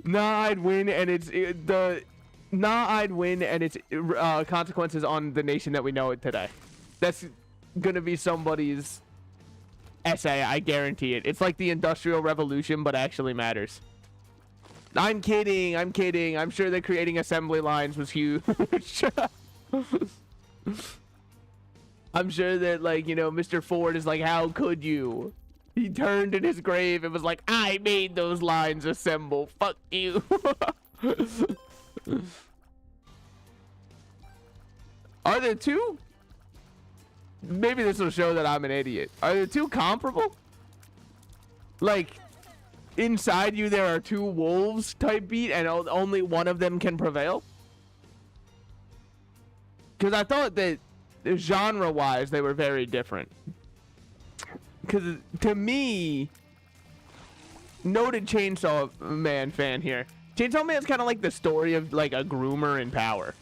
Nah, I'd win and its consequences on the nation that we know it today. That's gonna be somebody's essay, I guarantee it. It's like the Industrial Revolution, but actually matters. I'm kidding. I'm kidding. I'm sure that creating assembly lines was huge. I'm sure that, like, you know, Mr. Ford is like, how could you? He turned in his grave and was like, I made those lines assemble. Fuck you. Are there 2? Maybe this will show that I'm an idiot. Are the 2 comparable? Like, inside you there are 2 wolves type beat and only one of them can prevail? Because I thought that genre-wise they were very different. Because to me, noted Chainsaw Man fan here. Chainsaw Man's kind of like the story of like a groomer in power.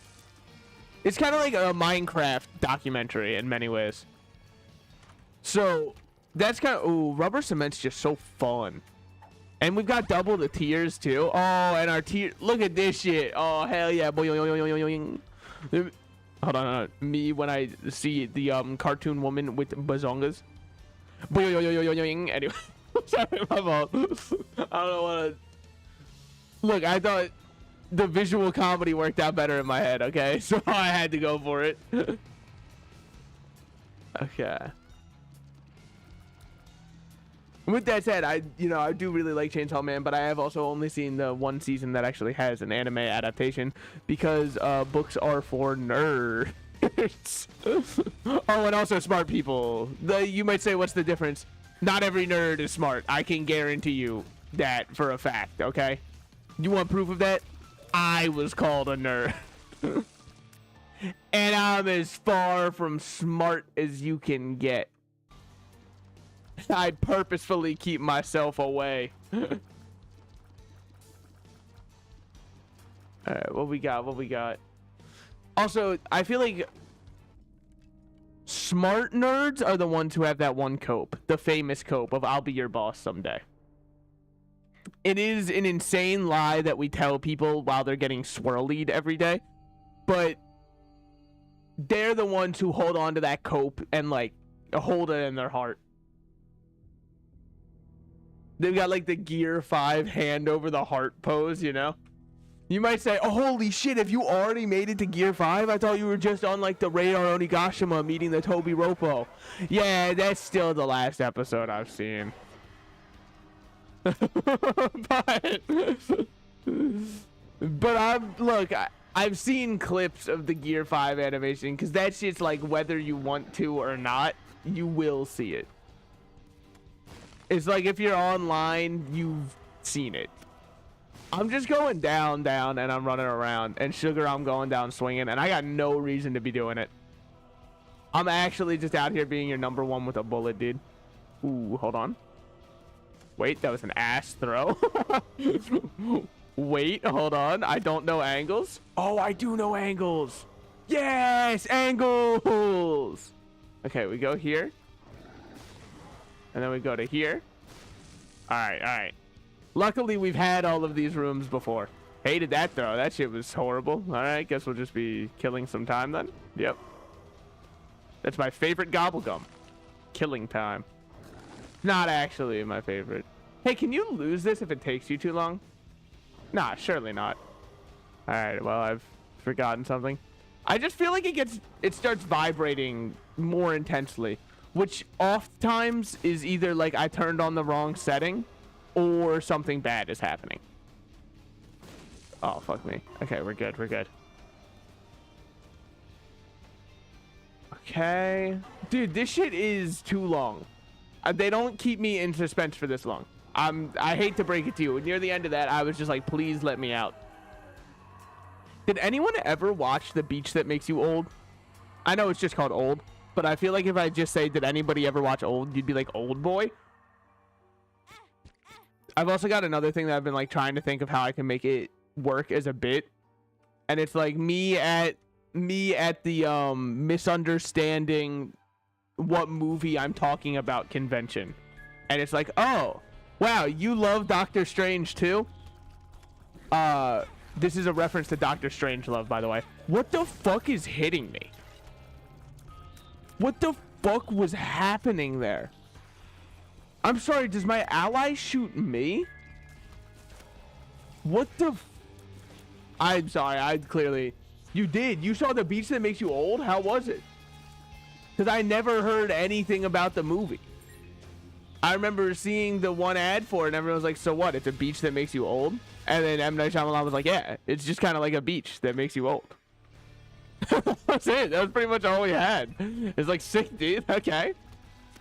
It's kind of like a Minecraft documentary in many ways. So that's kind of, ooh, rubber cement's just so fun. And we've got double the tiers too. Oh, and our tier, look at this shit. Oh, hell yeah. Hold on. Me when I see the cartoon woman with bazongas. Anyway, sorry, my fault. I don't want to. Look, I thought the visual comedy worked out better in my head, okay? So I had to go for it. Okay. With that said, I do really like Chainsaw Man, but I have also only seen the 1 season that actually has an anime adaptation because books are for nerds. Oh, and also smart people. You might say, what's the difference? Not every nerd is smart. I can guarantee you that for a fact, okay? You want proof of that? I was called a nerd. And I'm as far from smart as you can get. I purposefully keep myself away. Alright, what we got? Also, I feel like smart nerds are the ones who have that one cope. The famous cope of I'll be your boss someday. It is an insane lie that we tell people while they're getting swirlied every day. But they're the ones who hold on to that cope and, like, hold it in their heart. They've got, like, the Gear 5 hand over the heart pose, you know? You might say, oh, holy shit, have you already made it to Gear 5? I thought you were just on, like, the Radar Onigashima meeting the Tobi Roppo. Yeah, that's still the last episode I've seen. But I've seen clips of the Gear 5 animation, because that shit's like, whether you want to or not, you will see it. It's like if you're online, you've seen it. I'm just going down, and I'm running around. And Sugar, I'm going down swinging, and I got no reason to be doing it. I'm actually just out here being your number 1 with a bullet, dude. Ooh, hold on. Wait, that was an ass throw. Wait, hold on. I don't know angles. Oh, I do know angles. Yes, angles. Okay, we go here. And then we go to here. All right. Luckily, we've had all of these rooms before. Hated that throw. That shit was horrible. All right, guess we'll just be killing some time then. Yep. That's my favorite gobblegum. Killing time. Not actually my favorite. Hey, can you lose this if it takes you too long? Nah, surely not. All right, well, I've forgotten something. I just feel like it starts vibrating more intensely, which oftentimes is either like I turned on the wrong setting or something bad is happening. Oh, fuck me. Okay, we're good. Okay. Dude, this shit is too long. They don't keep me in suspense for this long. I hate to break it to you. Near the end of that, I was just like, please let me out. Did anyone ever watch The Beach That Makes You Old? I know it's just called Old, but I feel like if I just say, did anybody ever watch Old, you'd be like, Old Boy? I've also got another thing that I've been like trying to think of how I can make it work as a bit. And it's like me at the misunderstanding what movie I'm talking about convention. And it's like, oh, wow, you love Doctor Strange too? This is a reference to Doctor Strangelove, by the way. What the fuck is hitting me? What the fuck was happening there? I'm sorry, does my ally shoot me? What the I'm sorry, I clearly... You did? You saw The Beach That Makes You Old? How was it? Because I never heard anything about the movie. I remember seeing the one ad for it and everyone was like, so what? It's a beach that makes you old? And then M. Night Shyamalan was like, yeah, it's just kind of like a beach that makes you old. That's it. That was pretty much all we had. It's like, sick, dude. Okay.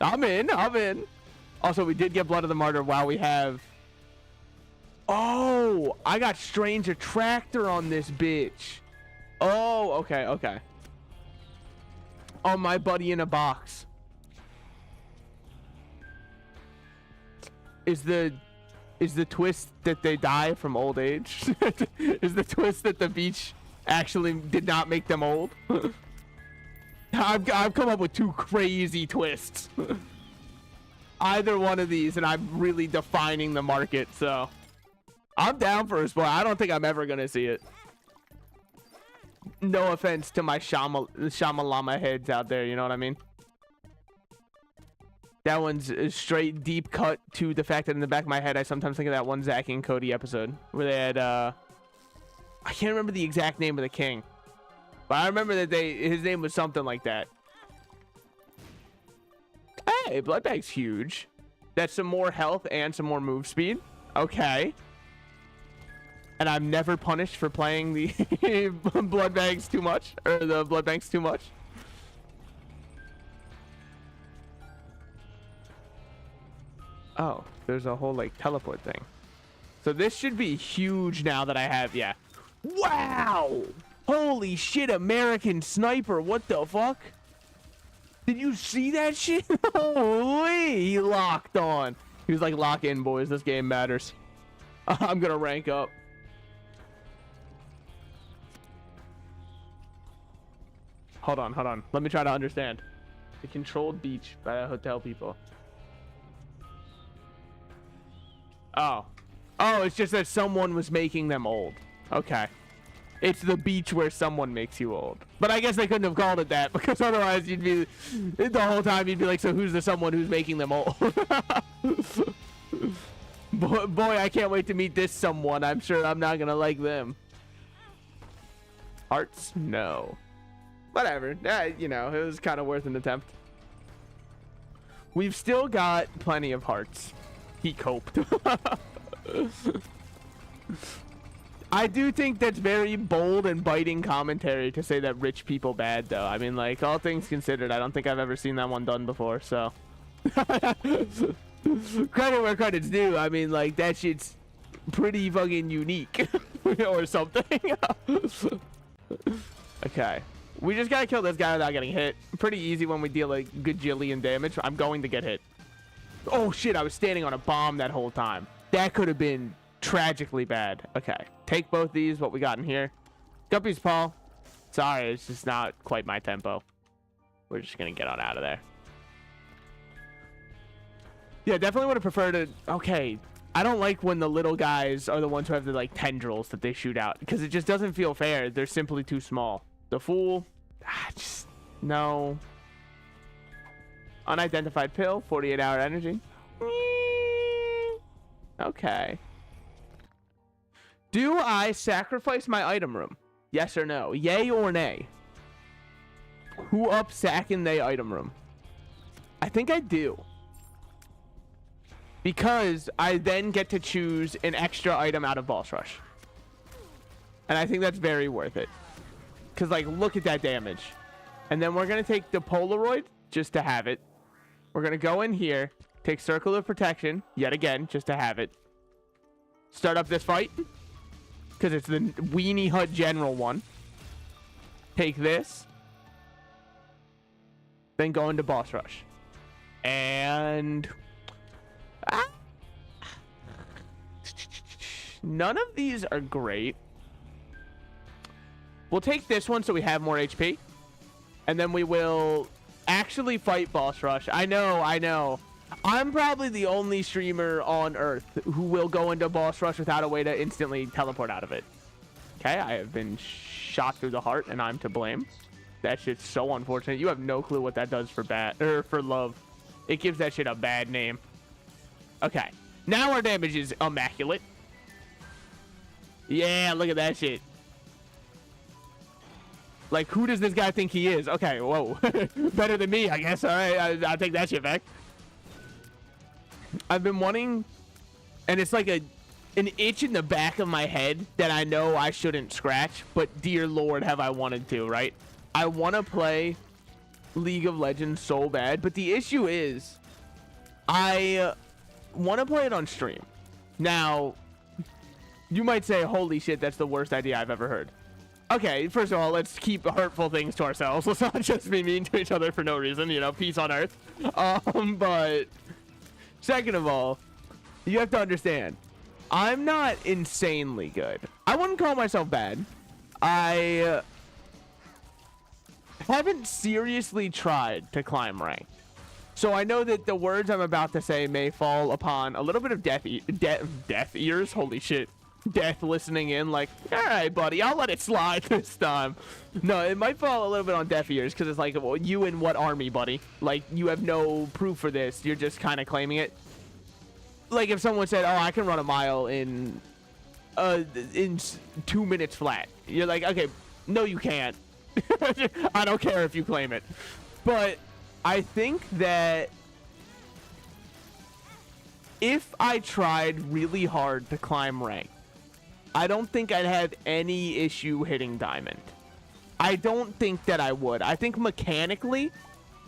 I'm in. Also, we did get Blood of the Martyr while we have... Oh, I got Strange Attractor on this bitch. Oh, okay. Oh, my buddy in a box. Is the twist that they die from old age? Is the twist that the beach actually did not make them old? I've come up with two crazy twists. Either one of these, and I'm really defining the market, so I'm down for a spoiler. I don't think I'm ever gonna see it. No offense to my Shyamalama heads out there, you know what I mean? That one's a straight deep cut to the fact that in the back of my head, I sometimes think of that one Zack and Cody episode where they had, I can't remember the exact name of the king, but I remember that his name was something like that. Hey, blood bag's huge. That's some more health and some more move speed. Okay. And I'm never punished for playing the blood bags too much, or the blood banks too much. Oh, there's a whole like teleport thing. So this should be huge now that I have, yeah. Wow! Holy shit, American Sniper, what the fuck? Did you see that shit? Holy, he locked on. He was like, lock in, boys, this game matters. I'm gonna rank up. Hold on. Let me try to understand. The controlled beach by the hotel people. Oh, it's just that someone was making them old. Okay. It's the beach where someone makes you old. But I guess they couldn't have called it that, because otherwise you'd be, the whole time you'd be like, so who's the someone who's making them old? Boy, I can't wait to meet this someone. I'm sure I'm not gonna like them. Hearts? No. Whatever. You know, it was kind of worth an attempt. We've still got plenty of hearts. He coped. I do think that's very bold and biting commentary to say that rich people bad, though. I mean, like, all things considered, I don't think I've ever seen that one done before, so. Credit where credit's due. I mean, like, that shit's pretty fucking unique. Or something. Okay. We just gotta kill this guy without getting hit. Pretty easy when we deal a gajillion damage. I'm going to get hit. Oh shit, I was standing on a bomb that whole time. That could have been tragically bad. Okay, take both these, what we got in here. Guppy's Paw. Sorry, it's just not quite my tempo. We're just gonna get on out of there. Yeah, definitely would have preferred it. Okay, I don't like when the little guys are the ones who have the like tendrils that they shoot out, because it just doesn't feel fair. They're simply too small. The Fool, just no. Unidentified pill, 48-hour energy. Okay. Do I sacrifice my item room? Yes or no? Yay or nay? Who up sacking they item room? I think I do. Because I then get to choose an extra item out of Boss Rush. And I think that's very worth it. Because, like, look at that damage. And then we're going to take the Polaroid just to have it. We're going to go in here, take Circle of Protection, yet again, just to have it. Start up this fight, because it's the Weenie Hut General one. Take this. Then go into Boss Rush. And... none of these are great. We'll take this one so we have more HP. And then we will actually fight Boss Rush. I know. I'm probably the only streamer on Earth who will go into Boss Rush without a way to instantly teleport out of it. Okay, I have been shot through the heart, and I'm to blame. That shit's so unfortunate. You have no clue what that does for for love. It gives that shit a bad name. Okay, now our damage is immaculate. Yeah, look at that shit. Like, who does this guy think he is? Okay, whoa. Better than me, I guess. All right, I'll take that shit back. I've been wanting... and it's like an itch in the back of my head that I know I shouldn't scratch, but dear Lord, have I wanted to, right? I want to play League of Legends so bad, but the issue is I want to play it on stream. Now, you might say, holy shit, that's the worst idea I've ever heard. Okay, first of all, let's keep hurtful things to ourselves. Let's not just be mean to each other for no reason, you know, peace on earth. But second of all, you have to understand, I'm not insanely good. I wouldn't call myself bad. I haven't seriously tried to climb rank. So I know that the words I'm about to say may fall upon a little bit of deaf ears. Holy shit. Death listening in, like, all right, buddy, I'll let it slide this time. No, it might fall a little bit on deaf ears because it's like, well, you in what army, buddy? Like, you have no proof for this. You're just kind of claiming it. Like, if someone said, oh, I can run a mile in 2 minutes flat, you're like, okay, no, you can't. I don't care if you claim it. But I think that if I tried really hard to climb rank, I don't think I'd have any issue hitting diamond. I don't think that I would. I think mechanically,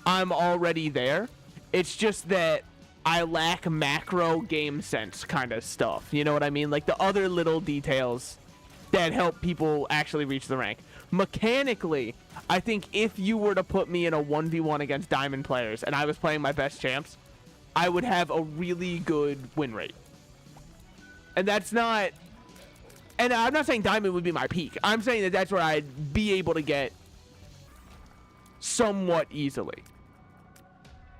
I'm already there. It's just that I lack macro game sense kind of stuff. You know what I mean? Like the other little details that help people actually reach the rank. Mechanically, I think if you were to put me in a 1v1 against diamond players and I was playing my best champs, I would have a really good win rate. And that's not... and I'm not saying diamond would be my peak. I'm saying that that's where I'd be able to get somewhat easily.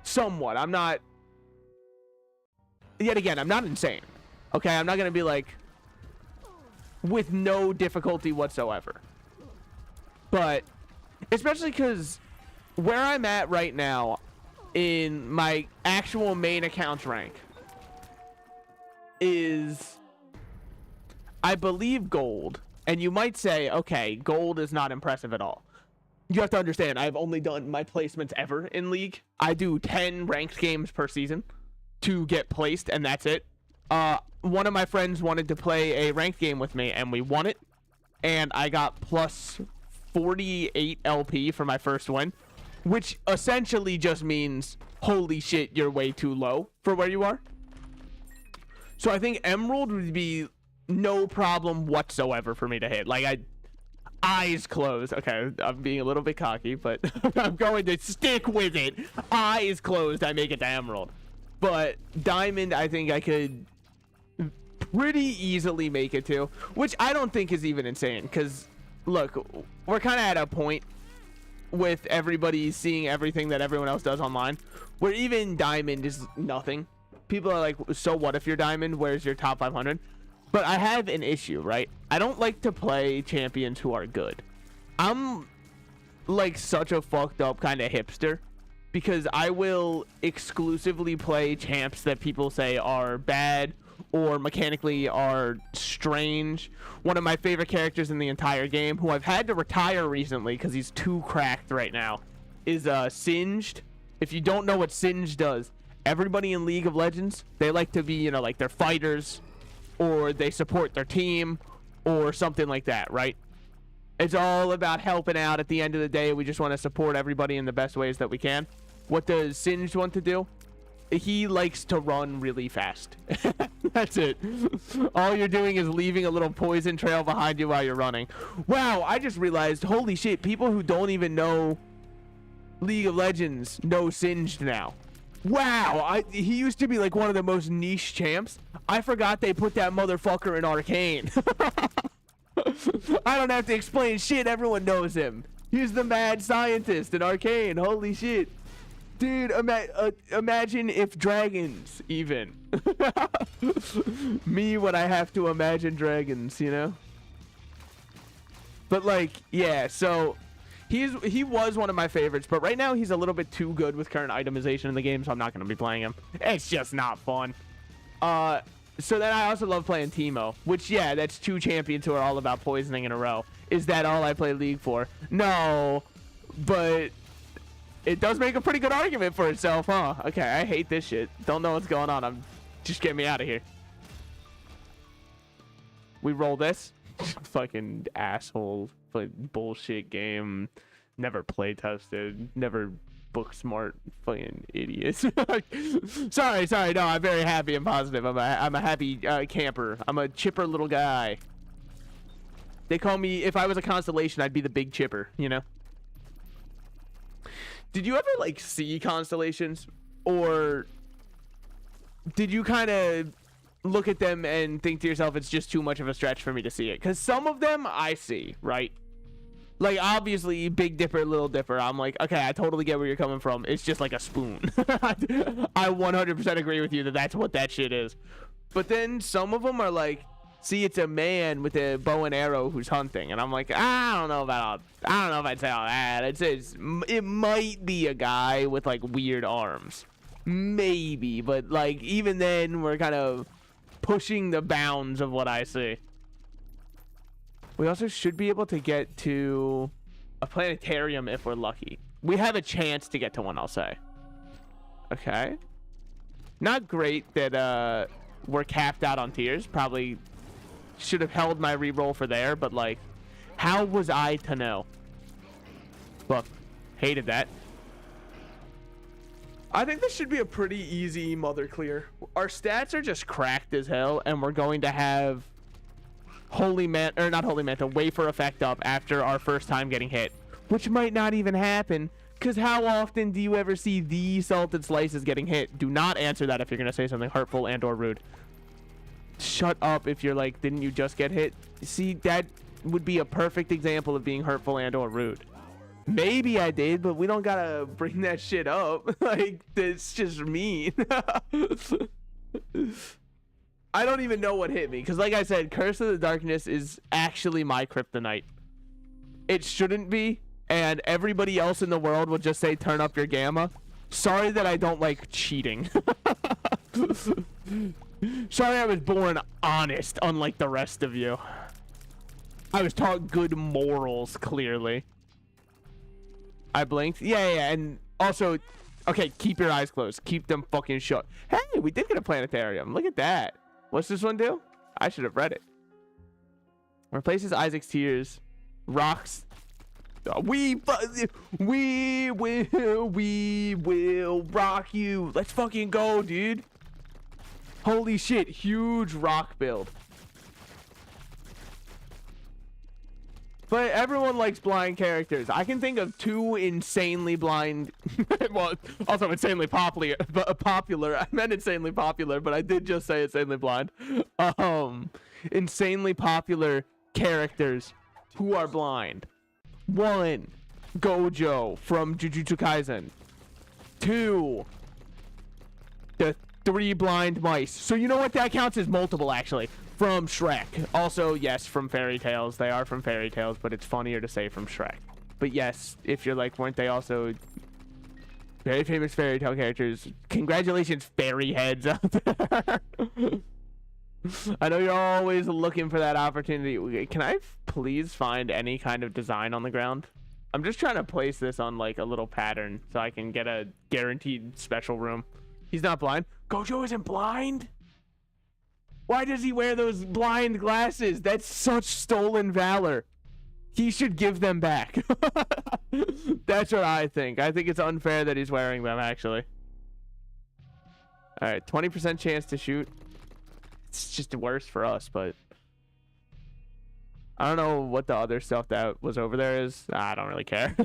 Somewhat. I'm not... yet again, I'm not insane. Okay, I'm not going to be like... with no difficulty whatsoever. But... especially because where I'm at right now in my actual main account's rank is... I believe gold. And you might say, okay, gold is not impressive at all. You have to understand, I've only done my placements ever in League. I do 10 ranked games per season to get placed, and that's it. One of my friends wanted to play a ranked game with me, and we won it. And I got plus 48 LP for my first win, which essentially just means, holy shit, you're way too low for where you are. So I think Emerald would be no problem whatsoever for me to hit. Like, eyes closed. Okay, I'm being a little bit cocky, but I'm going to stick with it. Eyes closed, I make it to Emerald. But Diamond, I think I could pretty easily make it to, which I don't think is even insane, because, look, we're kind of at a point with everybody seeing everything that everyone else does online, where even Diamond is nothing. People are like, so what if you're Diamond? Where's your top 500? But I have an issue, right? I don't like to play champions who are good. I'm like such a fucked up kind of hipster because I will exclusively play champs that people say are bad or mechanically are strange. One of my favorite characters in the entire game, who I've had to retire recently because he's too cracked right now, is Singed. If you don't know what Singed does, everybody in League of Legends, they like to be, you know, like they're fighters, or they support their team, or something like that, right? It's all about helping out. At the end of the day, we just want to support everybody in the best ways that we can. What does Singed want to do? he likes to run really fast. That's it. All you're doing is leaving a little poison trail behind you while you're running. Wow, I just realized, holy shit, people who don't even know League of Legends know Singed now. Wow, he used to be like one of the most niche champs. I forgot they put that motherfucker in Arcane. I don't have to explain shit, everyone knows him. He's the mad scientist in Arcane, holy shit. Dude, imagine if dragons, even. Me when I have to imagine dragons, you know? But like, yeah, so he was one of my favorites, but right now he's a little bit too good with current itemization in the game, so I'm not going to be playing him. It's just not fun. So then I also love playing Teemo, which, yeah, that's 2 champions who are all about poisoning in a row. Is that all I play League for? No, but it does make a pretty good argument for itself, huh? Okay, I hate this shit. Don't know what's going on. Just get me out of here. We roll this. Fucking asshole. Bullshit game. Never play tested. Never book smart. Fucking idiots. sorry. No, I'm very happy and positive. I'm a happy camper. I'm a chipper little guy. They call me, if I was a constellation, I'd be the big chipper, you know? Did you ever, like, see constellations? Or did you kind of look at them and think to yourself, it's just too much of a stretch for me to see it? Because some of them I see, right? Like, obviously, Big Dipper, Little Dipper, I'm like, okay, I totally get where you're coming from. It's just like a spoon. I 100% agree with you that that's what that shit is. But then some of them are like, see, it's a man with a bow and arrow who's hunting, and I'm like, I don't know if I'd say all that. It might be a guy with like weird arms, maybe, but like even then, we're kind of pushing the bounds of what I see. We also should be able to get to a planetarium if we're lucky. We have a chance to get to one, I'll say. Okay. Not great that we're capped out on tiers. Probably should have held my reroll for there, but like, how was I to know? Look, hated that. I think this should be a pretty easy mother clear. Our stats are just cracked as hell, and we're going to have wafer effect up after our first time getting hit, which might not even happen, because how often do you ever see the salted slices getting hit? Do not answer that if you're going to say something hurtful and or rude. Shut up if you're like, didn't you just get hit? See, that would be a perfect example of being hurtful and or rude. Maybe I did, but we don't gotta bring that shit up. Like, it's just mean. I don't even know what hit me, because like I said, Curse of the Darkness is actually my kryptonite. It shouldn't be, and everybody else in the world will just say turn up your gamma. Sorry that I don't like cheating. Sorry I was born honest, unlike the rest of you. I was taught good morals, clearly. I blinked. Yeah, and also, okay, keep your eyes closed. Keep them fucking shut. Hey, we did get a planetarium. Look at that. What's this one do? I should have read it. Replaces Isaac's tears. Rocks. We will rock you. Let's fucking go, dude. Holy shit, huge rock build. But everyone likes blind characters. I can think of 2 insanely blind, well, also insanely popular. I meant insanely popular, but I did just say insanely blind. Insanely popular characters who are blind. 1, Gojo from Jujutsu Kaisen. 2, the 3 blind mice. So you know what? That counts as multiple, actually. From Shrek. Also, yes, from Fairy Tales. They are from Fairy Tales, but it's funnier to say from Shrek. But yes, if you're like, weren't they also very famous fairy tale characters? Congratulations, fairy heads out there. I know you're always looking for that opportunity. Can I please find any kind of design on the ground? I'm just trying to place this on like a little pattern so I can get a guaranteed special room. He's not blind. Gojo isn't blind? Why does he wear those blind glasses? That's such stolen valor. He should give them back. That's what I think. I think it's unfair that he's wearing them, actually. All right, 20% chance to shoot. It's just worse for us, but I don't know what the other stuff that was over there is. I don't really care.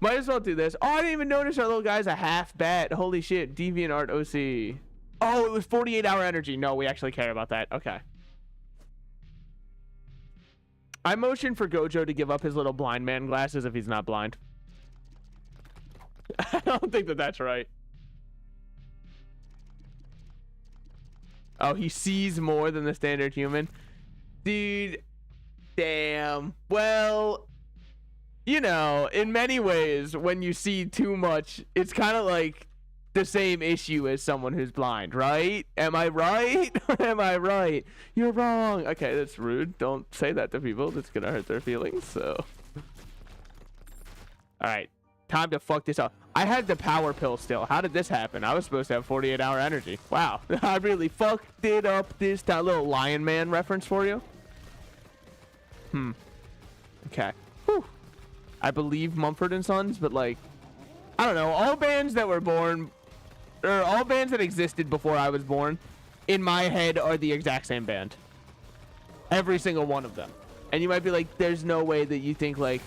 Might as well do this. Oh, I didn't even notice our little guy's a half bat. Holy shit. DeviantArt OC. Oh, it was 48-hour energy. No, we actually care about that. Okay. I motioned for Gojo to give up his little blind man glasses if he's not blind. I don't think that that's right. Oh, he sees more than the standard human. Dude, damn. Well, you know, in many ways, when you see too much, it's kind of like the same issue as someone who's blind, right? Am I right? Am I right? You're wrong. Okay, that's rude. Don't say that to people. That's gonna hurt their feelings, so. Alright, time to fuck this up. I had the power pill still. How did this happen? I was supposed to have 48-hour energy. Wow, I really fucked it up this time. Little Lion Man reference for you. Okay. Whew. I believe Mumford & Sons, but like, I don't know. All bands that were born, or all bands that existed before I was born, in my head are the exact same band. Every single one of them. And you might be like, there's no way that you think like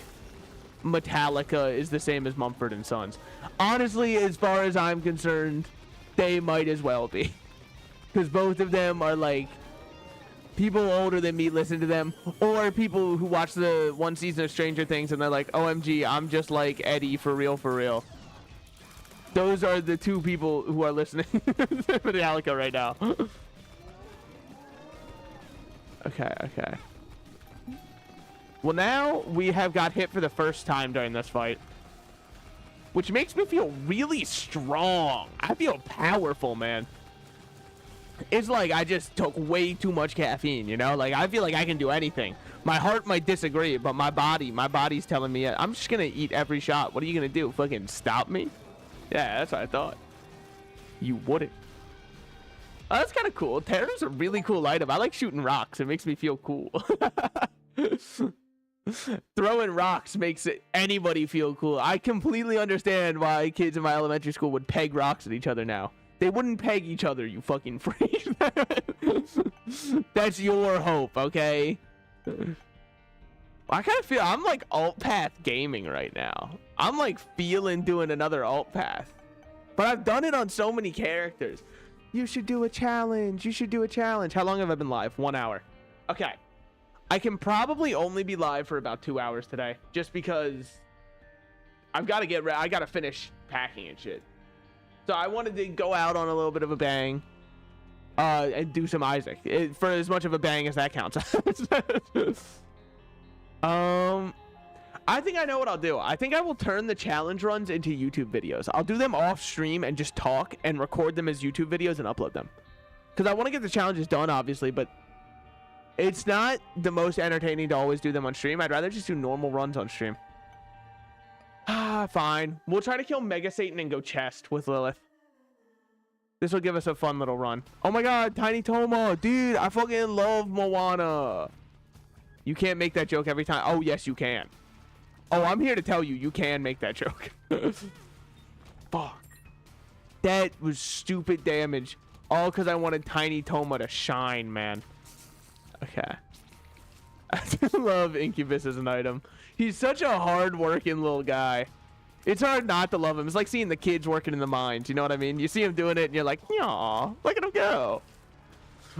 Metallica is the same as Mumford & Sons. Honestly, as far as I'm concerned, they might as well be. Because both of them are like, people older than me listen to them, or people who watch the one season of Stranger Things and they're like, OMG, I'm just like Eddie for real, for real. Those are the two people who are listening to Metallica right now. Okay. Well, now we have got hit for the first time during this fight, which makes me feel really strong. I feel powerful, man. It's like I just took way too much caffeine, you know? Like, I feel like I can do anything. My heart might disagree, but my body's telling me I'm just gonna eat every shot. What are you gonna do? Fucking stop me? Yeah, that's what I thought. You wouldn't. Oh, that's kind of cool. Terror's a really cool item. I like shooting rocks. It makes me feel cool. Throwing rocks makes anybody feel cool. I completely understand why kids in my elementary school would peg rocks at each other now. They wouldn't peg each other, you fucking freak. That's your hope, okay? I kind of feel I'm like alt path gaming right now. I'm like feeling doing another alt path. But I've done it on so many characters. You should do a challenge. You should do a challenge. How long have I been live? 1 hour. Okay. I can probably only be live for about 2 hours today. Just because I've got to get ready. I got to finish packing and shit. So I wanted to go out on a little bit of a bang. And do some Isaac. For as much of a bang as that counts. I think I know what I'll do. I think I will turn the challenge runs into YouTube videos. I'll do them off stream and just talk and record them as YouTube videos and upload them. Because I want to get the challenges done, obviously, but it's not the most entertaining to always do them on stream. I'd rather just do normal runs on stream. Fine. We'll try to kill Mega Satan and go chest with Lilith. This will give us a fun little run. Oh my god, Tiny Toma. Dude, I fucking love Moana. You can't make that joke every time. Oh, yes, you can. Oh, I'm here to tell you, you can make that joke. Fuck. That was stupid damage. All because I wanted Tiny Toma to shine, man. Okay. I do love Incubus as an item. He's such a hard-working little guy. It's hard not to love him. It's like seeing the kids working in the mines. You know what I mean? You see him doing it, and you're like, "Aw, look at him go."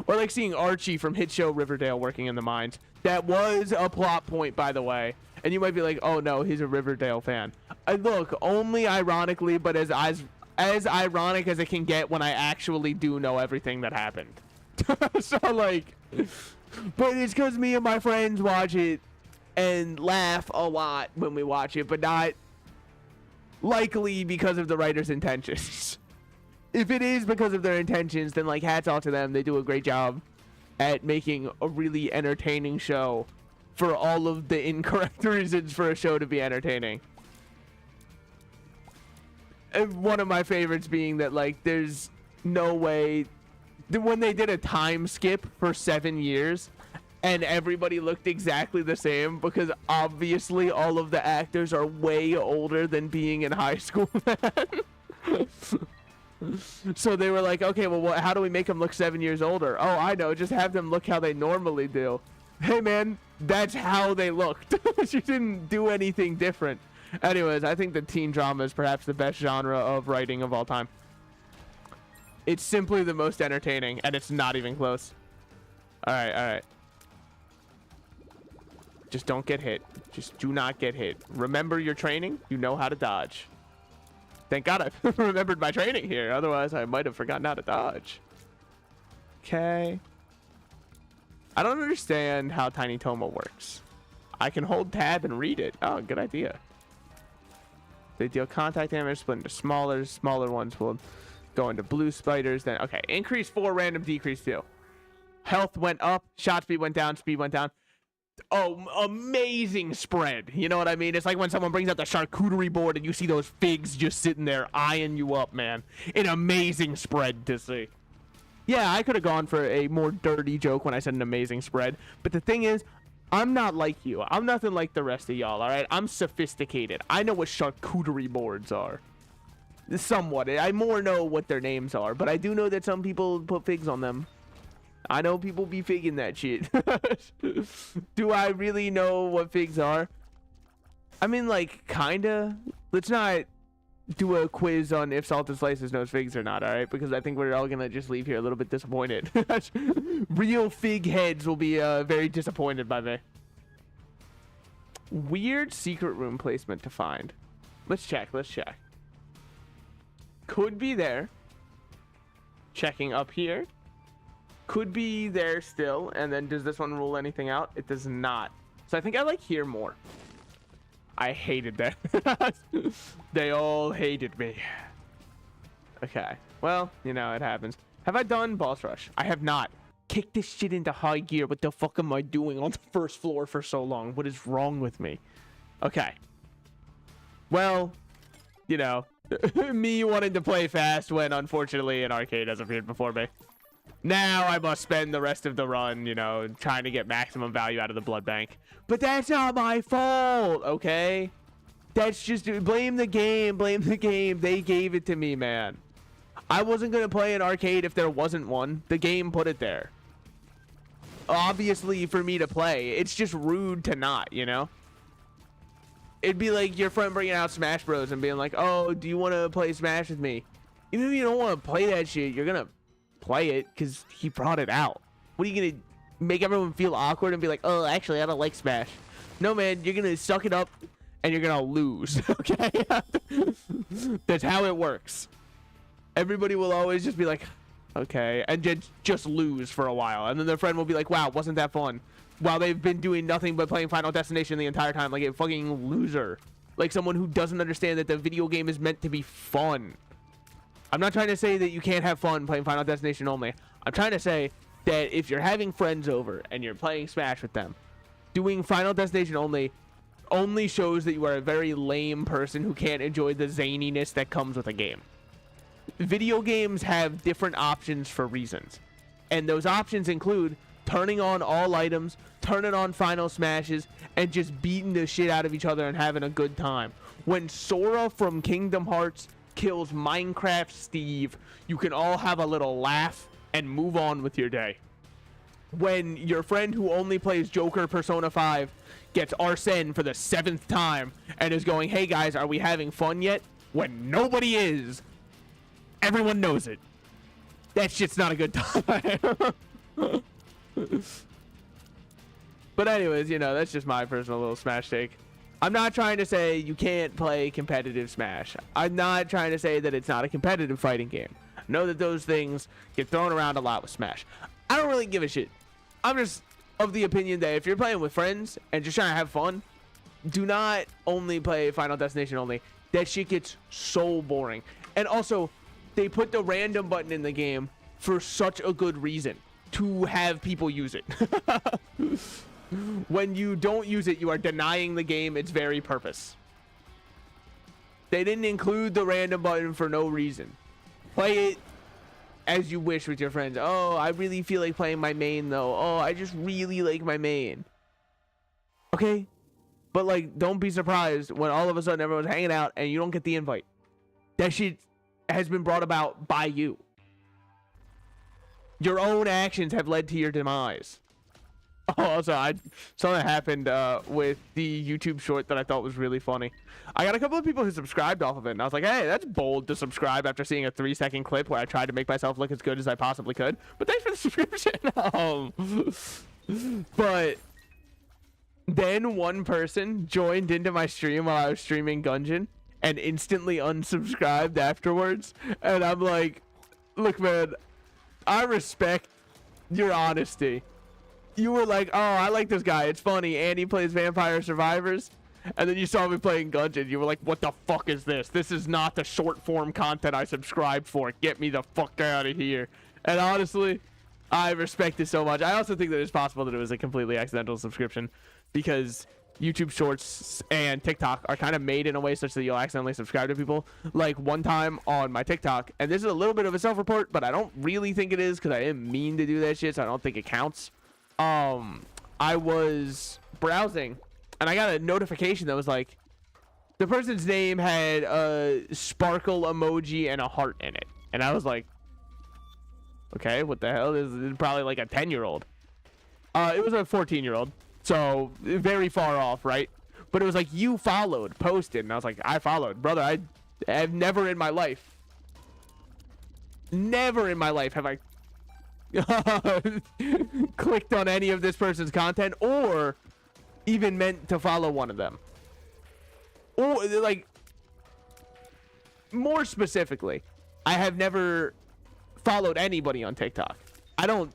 Or like seeing Archie from hit show Riverdale working in the mines. That was a plot point, by the way. And you might be like, "Oh no, he's a Riverdale fan." Look, only ironically, but as ironic as it can get when I actually do know everything that happened. So like, but it's because me and my friends watch it and laugh a lot when we watch it, but not likely because of the writer's intentions. If it is because of their intentions, then like hats off to them. They do a great job at making a really entertaining show for all of the incorrect reasons for a show to be entertaining. And one of my favorites being that like there's no way when they did a time skip for 7 years and everybody looked exactly the same because obviously all of the actors are way older than being in high school then. So they were like, okay, well, how do we make them look 7 years older? Oh, I know. Just have them look how they normally do. Hey, man, that's how they looked. She didn't do anything different. Anyways, I think the teen drama is perhaps the best genre of writing of all time. It's simply the most entertaining, and it's not even close. All right, all right. Just don't get hit. Just do not get hit. Remember your training. You know how to dodge. Thank God I remembered my training here. Otherwise, I might have forgotten how to dodge. Okay. I don't understand how Tiny Toma works. I can hold tab and read it. Oh, good idea. They deal contact damage, split into smaller. Smaller ones will go into blue spiders. Then, okay. Increase 4, random decrease 2. Health went up. Shot speed went down. Speed went down. Oh, amazing spread. You know what I mean? It's like when someone brings out the charcuterie board and you see those figs just sitting there eyeing you up, man. An amazing spread to see. Yeah, I could have gone for a more dirty joke when I said an amazing spread. But the thing is, I'm not like you. I'm nothing like the rest of y'all, all right? I'm sophisticated. I know what charcuterie boards are. Somewhat. I more know what their names are. But I do know that some people put figs on them. I know people be figging that shit. Do I really know what figs are? I mean, like, kinda. Let's not do a quiz on if Salted Slices knows figs or not, alright? Because I think we're all gonna just leave here a little bit disappointed. Real fig heads will be very disappointed by me. Weird secret room placement to find. Let's check, let's check. Could be there. Checking up here. Could be there still, and then does this one rule anything out? It does not. So I think I like here more. I hated that. They all hated me. Okay. Well, you know, it happens. Have I done boss rush? I have not. Kick this shit into high gear. What the fuck am I doing on the first floor for so long? What is wrong with me? Okay. Well, you know, me wanting to play fast when unfortunately an arcade has appeared before me. Now I must spend the rest of the run, you know, trying to get maximum value out of the blood bank. But that's not my fault, okay? That's just... Blame the game. Blame the game. They gave it to me, man. I wasn't going to play an arcade if there wasn't one. The game put it there. Obviously, for me to play. It's just rude to not, you know? It'd be like your friend bringing out Smash Bros. And being like, oh, do you want to play Smash with me? Even if you don't want to play that shit, you're going to play it because he brought it out. What are you gonna make everyone feel awkward and be like, oh, actually I don't like Smash? No, man, you're gonna suck it up and you're gonna lose. Okay. That's how it works. Everybody will always just be like, okay, and just lose for a while, and then their friend will be like, wow, wasn't that fun, while they've been doing nothing but playing Final Destination the entire time, like a fucking loser, like someone who doesn't understand that the video game is meant to be fun. I'm not trying to say that you can't have fun playing Final Destination only. I'm trying to say that if you're having friends over and you're playing Smash with them, doing Final Destination only shows that you are a very lame person who can't enjoy the zaniness that comes with a game. Video games have different options for reasons. And those options include turning on all items, turning on Final Smashes, and just beating the shit out of each other and having a good time. When Sora from Kingdom Hearts kills Minecraft Steve, you can all have a little laugh and move on with your day. When your friend who only plays Joker Persona 5 gets Arsene for the 7th time and is going, hey guys, are we having fun yet? When nobody is, everyone knows it. That shit's not a good time. But anyways, you know, that's just my personal little Smash take. I'm not trying to say you can't play competitive Smash. I'm not trying to say that it's not a competitive fighting game. I know that those things get thrown around a lot with Smash. I don't really give a shit. I'm just of the opinion that if you're playing with friends and just trying to have fun, do not only play Final Destination only. That shit gets so boring. And also, they put the random button in the game for such a good reason. To have people use it. When you don't use it, you are denying the game its very purpose. They didn't include the random button for no reason. Play it as you wish with your friends. Oh, I really feel like playing my main though. Oh, I just really like my main. Okay? But like, don't be surprised when all of a sudden everyone's hanging out and you don't get the invite. That shit has been brought about by you. Your own actions have led to your demise. Oh, also, something happened with the YouTube short that I thought was really funny. I got a couple of people who subscribed off of it, and I was like, hey, that's bold to subscribe after seeing a 3-second clip where I tried to make myself look as good as I possibly could. But thanks for the subscription. But then one person joined into my stream while I was streaming Gungeon and instantly unsubscribed afterwards. And I'm like, look, man, I respect your honesty. You were like, oh, I like this guy. It's funny. And he plays Vampire Survivors. And then you saw me playing Gungeon. You were like, what the fuck is this? This is not the short form content I subscribed for. Get me the fuck out of here. And honestly, I respect it so much. I also think that it's possible that it was a completely accidental subscription because YouTube Shorts and TikTok are kind of made in a way such that you'll accidentally subscribe to people. Like one time on my TikTok, and this is a little bit of a self-report, but I don't really think it is because I didn't mean to do that shit, so I don't think it counts. I was browsing and I got a notification that was like the person's name had a sparkle emoji and a heart in it, and I was like, okay, what the hell? This is probably like a 10-year-old. It was a 14-year-old, so very far off, right? But it was like, you followed, posted, and I was like, I followed. Brother, I have never in my life have I clicked on any of this person's content or even meant to follow one of them. Or like, more specifically, I have never followed anybody on TikTok. I don't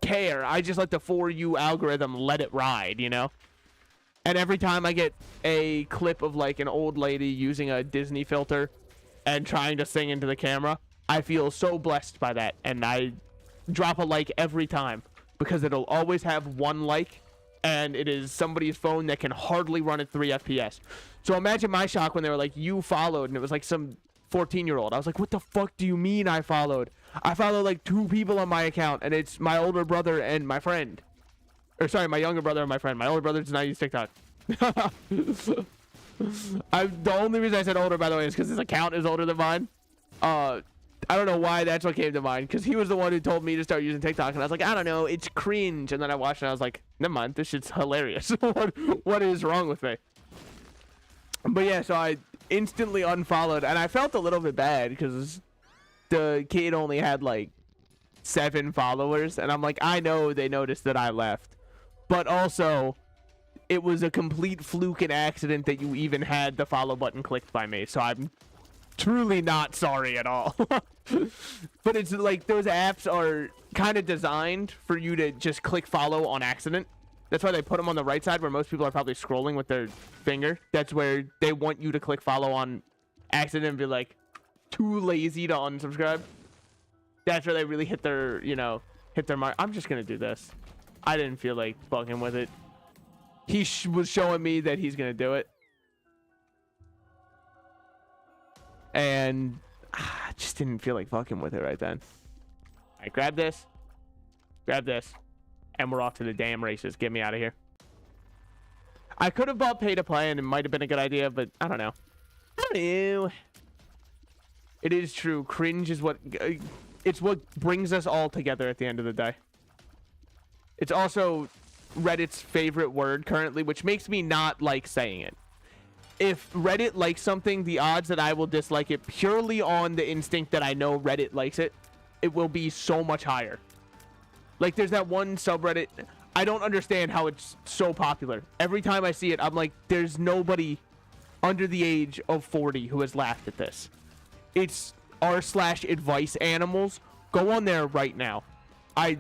care. I just let the For You algorithm let it ride, you know? And every time I get a clip of like an old lady using a Disney filter and trying to sing into the camera, I feel so blessed by that, and I drop a like every time because it'll always have one like, and it is somebody's phone that can hardly run at 3 FPS. So imagine my shock when they were like, you followed, and it was like some 14-year-old. I was like, what the fuck do you mean I followed? I followed like 2 people on my account, and it's my older brother and my friend. Or sorry, my younger brother and my friend. My older brother does not use TikTok. The only reason I said older, by the way, is because his account is older than mine. I don't know why that's what came to mind, because he was the one who told me to start using TikTok, and I was like, I don't know, it's cringe. And then I watched it and I was like, never mind, this shit's hilarious. What is wrong with me? But yeah, so I instantly unfollowed, and I felt a little bit bad because the kid only had like 7 followers, and I'm like, I know they noticed that I left, but also it was a complete fluke and accident that you even had the follow button clicked by me, so I'm truly not sorry at all. But it's like those apps are kind of designed for you to just click follow on accident. That's why they put them on the right side where most people are probably scrolling with their finger. That's where they want you to click follow on accident and be like too lazy to unsubscribe. That's where they really hit their, you know, hit their mark. I'm just gonna do this. I didn't feel like fucking with it. He was showing me that he's gonna do it, and I just didn't feel like fucking with it right then. I grab this, and we're off to the damn races. Get me out of here. I could have bought pay to play, and it might have been a good idea, but I don't know. I don't know. It is true. Cringe is what it's what brings us all together at the end of the day. It's also Reddit's favorite word currently, which makes me not like saying it. If Reddit likes something, the odds that I will dislike it purely on the instinct that I know Reddit likes it, it will be so much higher. Like, there's that one subreddit. I don't understand how it's so popular. Every time I see it, I'm like, there's nobody under the age of 40 who has laughed at this. It's r/advice animals. Go on there right now. I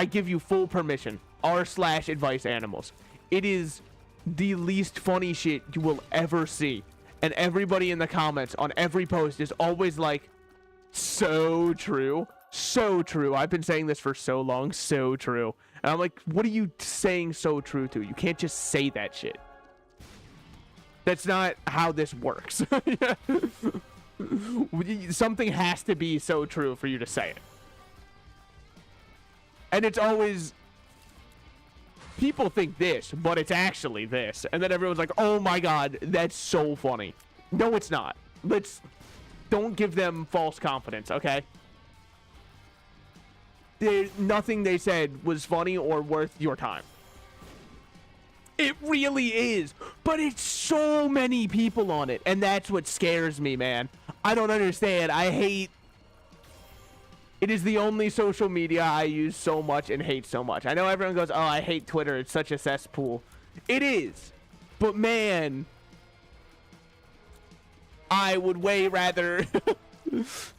give you full permission. r/advice animals. It is the least funny shit you will ever see, and everybody in the comments on every post is always like, so true, so true. I've been saying this for so long, so true. And I'm like, what are you saying so true to? You can't just say that shit. That's not how this works. Something has to be so true for you to say it. And it's always, people think this, but it's actually this. And then everyone's like, oh my god, that's so funny. No, it's not. don't give them false confidence, okay? Nothing they said was funny or worth your time. It really is, but it's so many people on it, and that's what scares me, man. I don't understand. It is the only social media I use so much and hate so much. I know everyone goes, oh, I hate Twitter. It's such a cesspool. It is, but man, I would way rather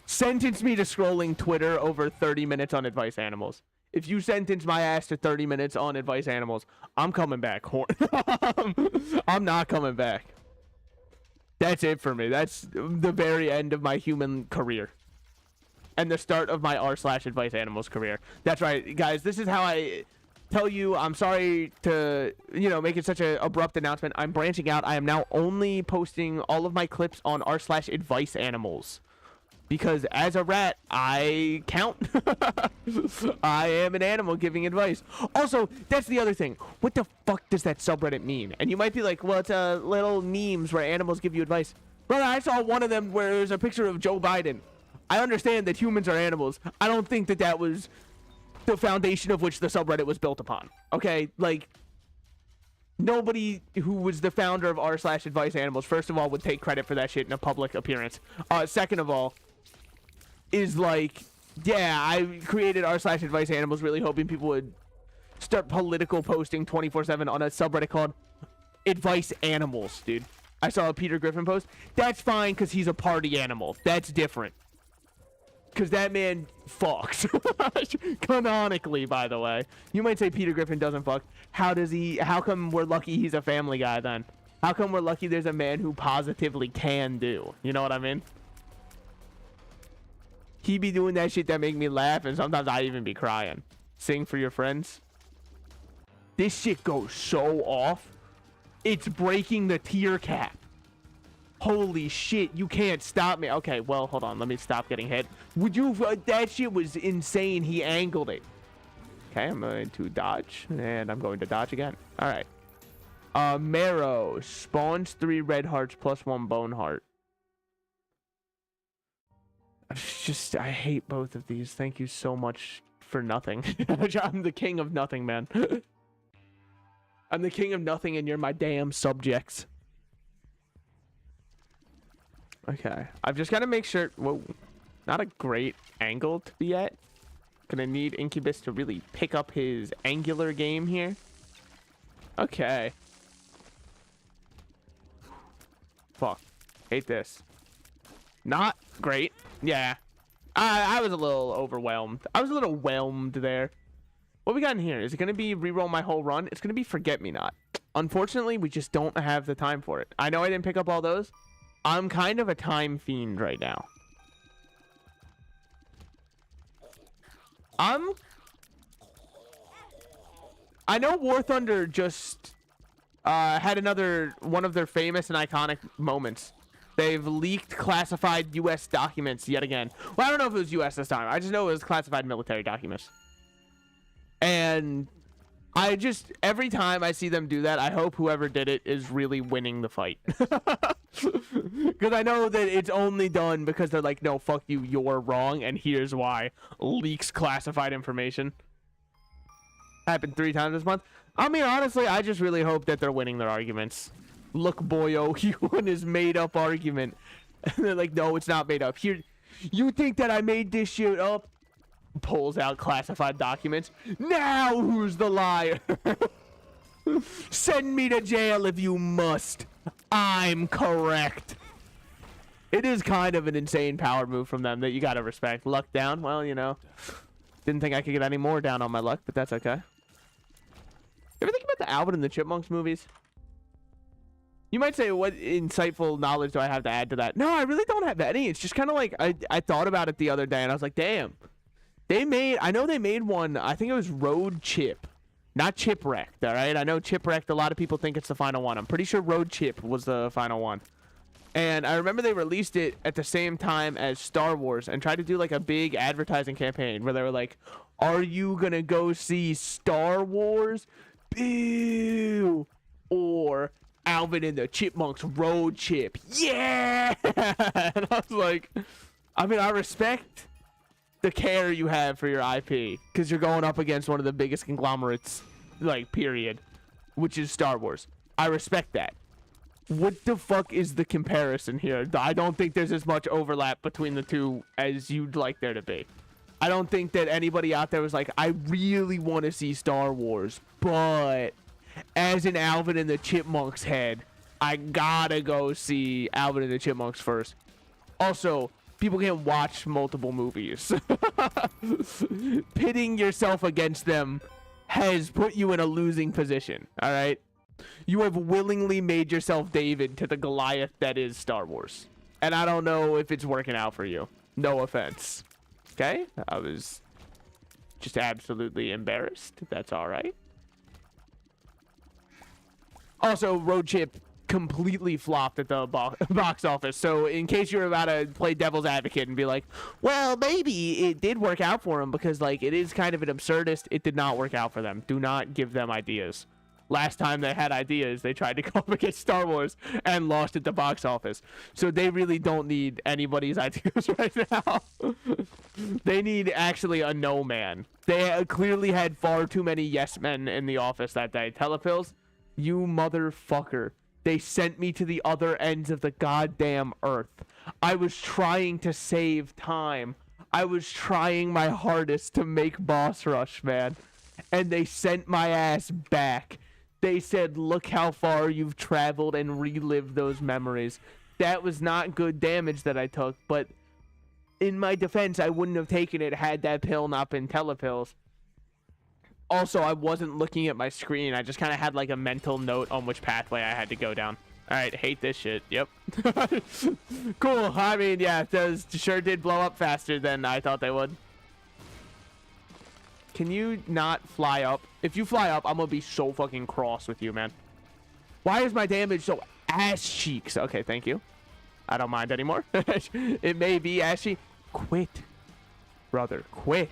sentence me to scrolling Twitter over 30 minutes on Advice Animals. If you sentence my ass to 30 minutes on Advice Animals, I'm coming back. I'm not coming back. That's it for me. That's the very end of my human career. And the start of my r/Advice Animals career. That's right, guys. This is how I tell you. I'm sorry to, make it such an abrupt announcement. I'm branching out. I am now only posting all of my clips on r/Advice Animals. Because as a rat, I count. I am an animal giving advice. Also, that's the other thing. What the fuck does that subreddit mean? And you might be like, well, it's little memes where animals give you advice. Brother, I saw one of them where there's a picture of Joe Biden. I understand that humans are animals. I don't think that that was the foundation of which the subreddit was built upon. Okay? Like, nobody who was the founder of r/Advice Animals, first of all, would take credit for that shit in a public appearance. Second of all, is like, yeah, I created r/Advice Animals really hoping people would start political posting 24/7 on a subreddit called Advice Animals, dude. I saw a Peter Griffin post. That's fine because he's a party animal. That's different. Because that man fucks. Canonically, by the way. You might say Peter Griffin doesn't fuck. How come we're lucky he's a Family Guy then? How come we're lucky there's a man who positively can do? You know what I mean? He be doing that shit that make me laugh, and sometimes I even be crying. Sing for your friends. This shit goes so off. It's breaking the tier cap. Holy shit, you can't stop me. Okay, well, hold on. Let me stop getting hit. Would you... that shit was insane. He angled it. Okay, I'm going to dodge, and I'm going to dodge again. All right. Marrow. Spawns 3 red hearts plus 1 bone heart. I hate both of these. Thank you so much for nothing. I'm the king of nothing, man. I'm the king of nothing, and you're my damn subjects. Okay. I've just got to make sure... Whoa. Not a great angle to be at. Gonna need Incubus to really pick up his angular game here. Okay. Fuck. Hate this. Not great. Yeah. I was a little overwhelmed. I was a little whelmed there. What we got in here? Is it going to be reroll my whole run? It's going to be Forget Me Not. Unfortunately, we just don't have the time for it. I know I didn't pick up all those. I'm kind of a time fiend right now. I know War Thunder just had another one of their famous and iconic moments. They've leaked classified U.S. documents yet again. Well, I don't know if it was U.S. this time. I just know it was classified military documents. And every time I see them do that, I hope whoever did it is really winning the fight. Because I know that it's only done because they're like, no, fuck you, you're wrong, and here's why. Leaks classified information. Happened 3 times this month. I mean, honestly, I just really hope that they're winning their arguments. Look, boyo, you won his made-up argument. And they're like, no, it's not made up. Here, you think that I made this shit up? Pulls out classified documents. Now who's the liar? Send me to jail if you must. I'm correct. It is kind of an insane power move from them that you gotta respect. Luck down? Well, you know. Didn't think I could get any more down on my luck, but that's okay. You ever think about the Alvin and the Chipmunks movies? You might say, what insightful knowledge do I have to add to that? No, I really don't have any. It's just kind of like, I thought about it the other day, and I was like, damn. I know they made one, I think it was Road Chip. Not Chipwrecked, all right? I know Chipwrecked, a lot of people think it's the final one. I'm pretty sure Road Chip was the final one. And I remember they released it at the same time as Star Wars and tried to do like a big advertising campaign where they were like, are you going to go see Star Wars? Boo! Or Alvin and the Chipmunks road chip. Yeah! And I was like, I mean, I respect the care you have for your IP, because you're going up against one of the biggest conglomerates, like, period, which is Star Wars. I respect that. What the fuck is the comparison here? I don't think there's as much overlap between the two as you'd like there to be. I don't think that anybody out there was like, I really want to see Star Wars, but as an Alvin and the Chipmunks head, I gotta go see Alvin and the Chipmunks first. Also, people can't watch multiple movies. Pitting yourself against them has put you in a losing position, all right? You have willingly made yourself David to the Goliath that is Star Wars. And I don't know if it's working out for you. No offense. Okay? I was just absolutely embarrassed. That's all right. Also, Road Chip completely flopped at the box office. So in case you're about to play devil's advocate and be like, well, maybe it did work out for him because, like, it is kind of an absurdist. It did not work out for them. Do not give them ideas. Last time they had ideas, they tried to go up against Star Wars and lost at the box office. So they really don't need anybody's ideas right now. They need actually a no man. They clearly had far too many yes men in the office that day. Telepills, you motherfucker. They sent me to the other ends of the goddamn earth. I was trying to save time. I was trying my hardest to make Boss Rush, man. And they sent my ass back. They said, look how far you've traveled and relived those memories. That was not good damage that I took, but in my defense, I wouldn't have taken it had that pill not been telepills. Also, I wasn't looking at my screen. I just kind of had like a mental note on which pathway I had to go down. All right, hate this shit. Yep. Cool. I mean, yeah, those sure did blow up faster than I thought they would. Can you not fly up? If you fly up, I'm gonna be so fucking cross with you, man. Why is my damage so ass cheeks? Okay, thank you. I don't mind anymore. It may be ass cheek. Quit. Brother, quit.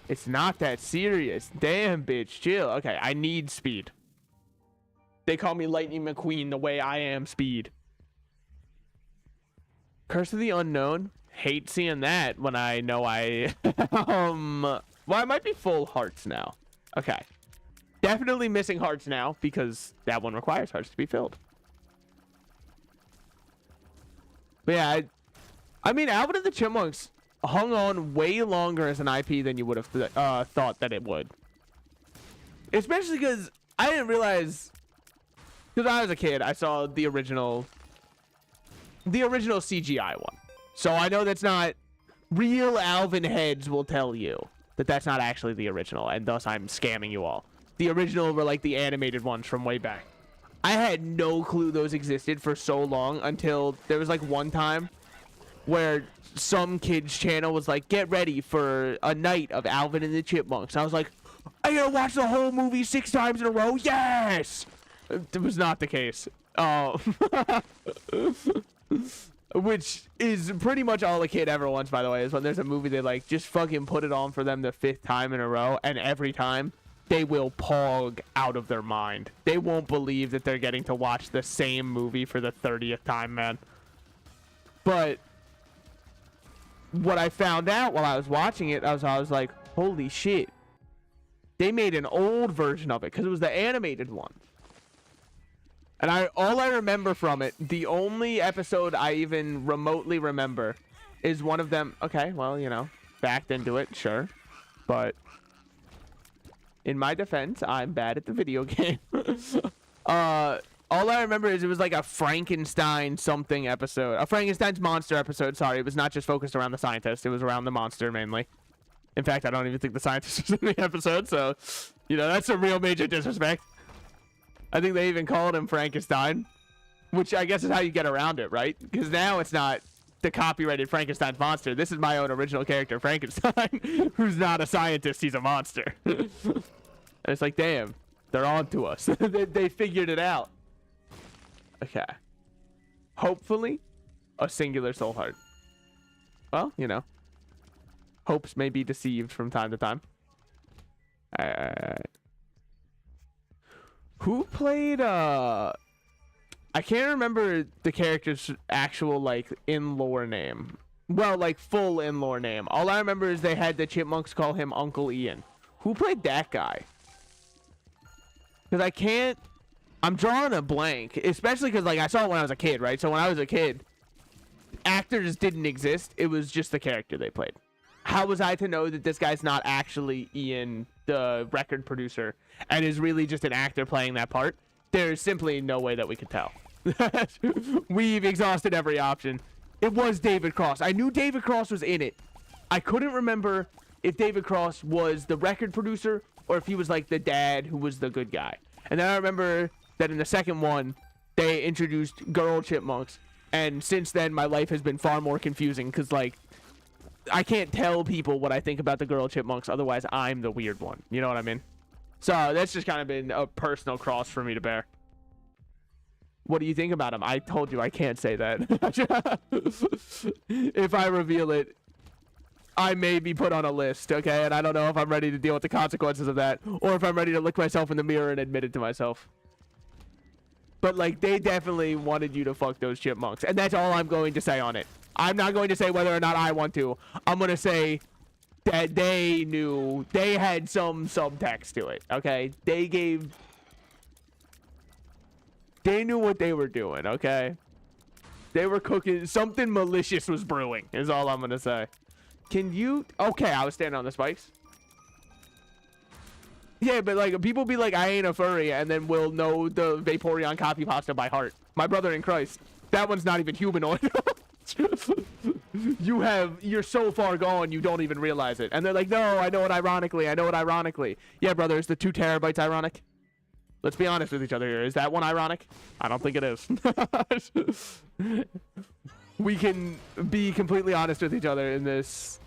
It's not that serious. Damn, bitch, chill. Okay, I need speed. They call me Lightning McQueen the way I am speed. Curse of the Unknown. Hate seeing that when I know I... Well, I might be full hearts now. Okay. Definitely missing hearts now because that one requires hearts to be filled. But yeah, I mean, Alvin and the Chipmunks hung on way longer as an IP than you would have thought that it would. Especially because I didn't realize... Because I was a kid, I saw the original CGI one. So I know that's not... Real Alvin heads will tell you that that's not actually the original, and thus I'm scamming you all. The original were like the animated ones from way back. I had no clue those existed for so long until there was like one time where some kid's channel was like, get ready for a night of Alvin and the Chipmunks. And I was like, I gotta watch the whole movie 6 times in a row. Yes! It was not the case. Which is pretty much all a kid ever wants, by the way, is when there's a movie they like, just fucking put it on for them the 5th time in a row, and every time they will pog out of their mind. They won't believe that they're getting to watch the same movie for the 30th time, man. But what I found out while I was watching it, I was like, holy shit. They made an old version of it, because it was the animated one. And all I remember from it, the only episode I even remotely remember is one of them. Okay, well, you know, backed into it, sure. But in my defense, I'm bad at the video game. All I remember is it was like a Frankenstein something episode. A Frankenstein's monster episode, sorry. It was not just focused around the scientist. It was around the monster mainly. In fact, I don't even think the scientist was in the episode. So, you know, that's a real major disrespect. I think they even called him Frankenstein, which I guess is how you get around it, right? Because now it's not the copyrighted Frankenstein's monster. This is my own original character, Frankenstein, who's not a scientist. He's a monster. And it's like, damn, they're on to us. They figured it out. Okay. Hopefully, a singular soul heart. Well, you know, hopes may be deceived from time to time. Alright. Who played I can't remember the character's actual, like, in-lore name. Well, like, full in-lore name. All I remember is they had the chipmunks call him Uncle Ian. Who played that guy? Because I can't... I'm drawing a blank. Especially because, like, I saw it when I was a kid, right? So when I was a kid, actors didn't exist. It was just the character they played. How was I to know that this guy's not actually Ian, the record producer, and is really just an actor playing that part? There's simply no way that we could tell. We've exhausted every option. It was David Cross. I knew David Cross was in it. I couldn't remember if David Cross was the record producer or if he was like the dad who was the good guy. And then I remember that in the second one, they introduced girl chipmunks. And since then, my life has been far more confusing because, like, I can't tell people what I think about the girl chipmunks. Otherwise, I'm the weird one. You know what I mean? So that's just kind of been a personal cross for me to bear. What do you think about him? I told you I can't say that. If I reveal it, I may be put on a list, okay? And I don't know if I'm ready to deal with the consequences of that, or if I'm ready to look myself in the mirror and admit it to myself. But, like, they definitely wanted you to fuck those chipmunks, and that's all I'm going to say on it. I'm not going to say whether or not I want to. I'm going to say that they knew, they had some subtext to it, okay? They knew what they were doing, okay? They were cooking, something malicious was brewing, is all I'm going to say. Can you, okay, I was standing on the spikes. Yeah, but, like, people be like, I ain't a furry, and then we'll know the Vaporeon copy pasta by heart. My brother in Christ. That one's not even humanoid. You're so far gone, you don't even realize it. And they're like, no, I know it ironically. Yeah, brother, is the 2 terabytes ironic? Let's be honest with each other here. Is that one ironic? I don't think it is. We can be completely honest with each other in this.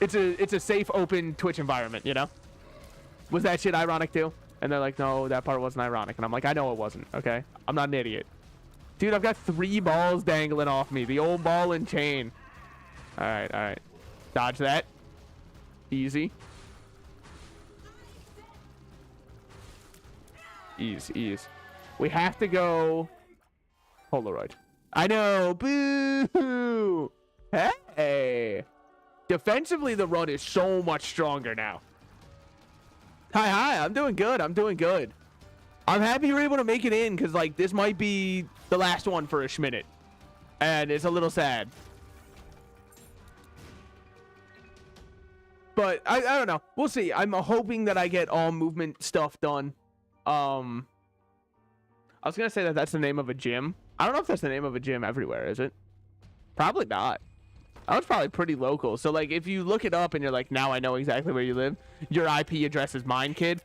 It's a safe, open Twitch environment, you know? Was that shit ironic too? And they're like, no, that part wasn't ironic. And I'm like, I know it wasn't, okay? I'm not an idiot. Dude, I've got 3 balls dangling off me. The old ball and chain. All right. Dodge that. Easy. Ease. We have to go Polaroid. I know. Boo. Hey. Defensively, the run is so much stronger now. Hi. I'm doing good. I'm happy you're able to make it in because, like, this might be the last one for a schminute. And it's a little sad. But I don't know. We'll see. I'm hoping that I get all movement stuff done. I was going to say that that's the name of a gym. I don't know if that's the name of a gym everywhere, is it? Probably not. That was probably pretty local. So, like, if you look it up and you're like, now I know exactly where you live. Your IP address is mine, kid.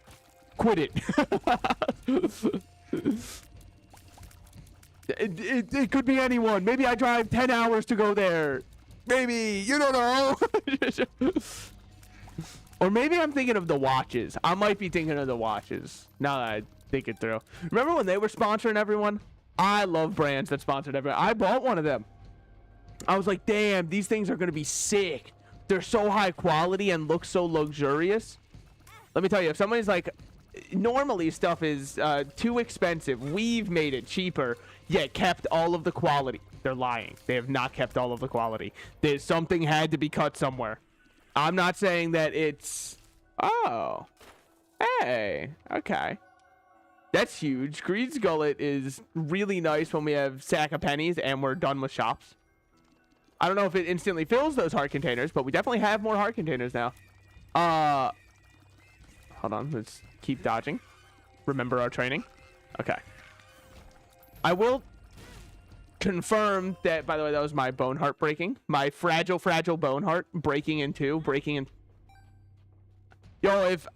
Quit it. It could be anyone. Maybe I drive 10 hours to go there. Maybe. You don't know. Or maybe I'm thinking of the watches. I might be thinking of the watches. Now that I think it through. Remember when they were sponsoring everyone? I love brands that sponsored everyone. I bought one of them. I was like, damn, these things are going to be sick. They're so high quality and look so luxurious. Let me tell you, if somebody's like, normally stuff is too expensive. We've made it cheaper, yet kept all of the quality. They're lying. They have not kept all of the quality. There's something had to be cut somewhere. I'm not saying that it's... Oh. Hey. Okay. That's huge. Greed's Gullet is really nice when we have sack of pennies and we're done with shops. I don't know if it instantly fills those heart containers, but we definitely have more heart containers now. Hold on. Let's keep dodging. Remember our training. Okay. I will confirm that, by the way, that was my bone heart breaking. My fragile bone heart breaking in two. Yo, if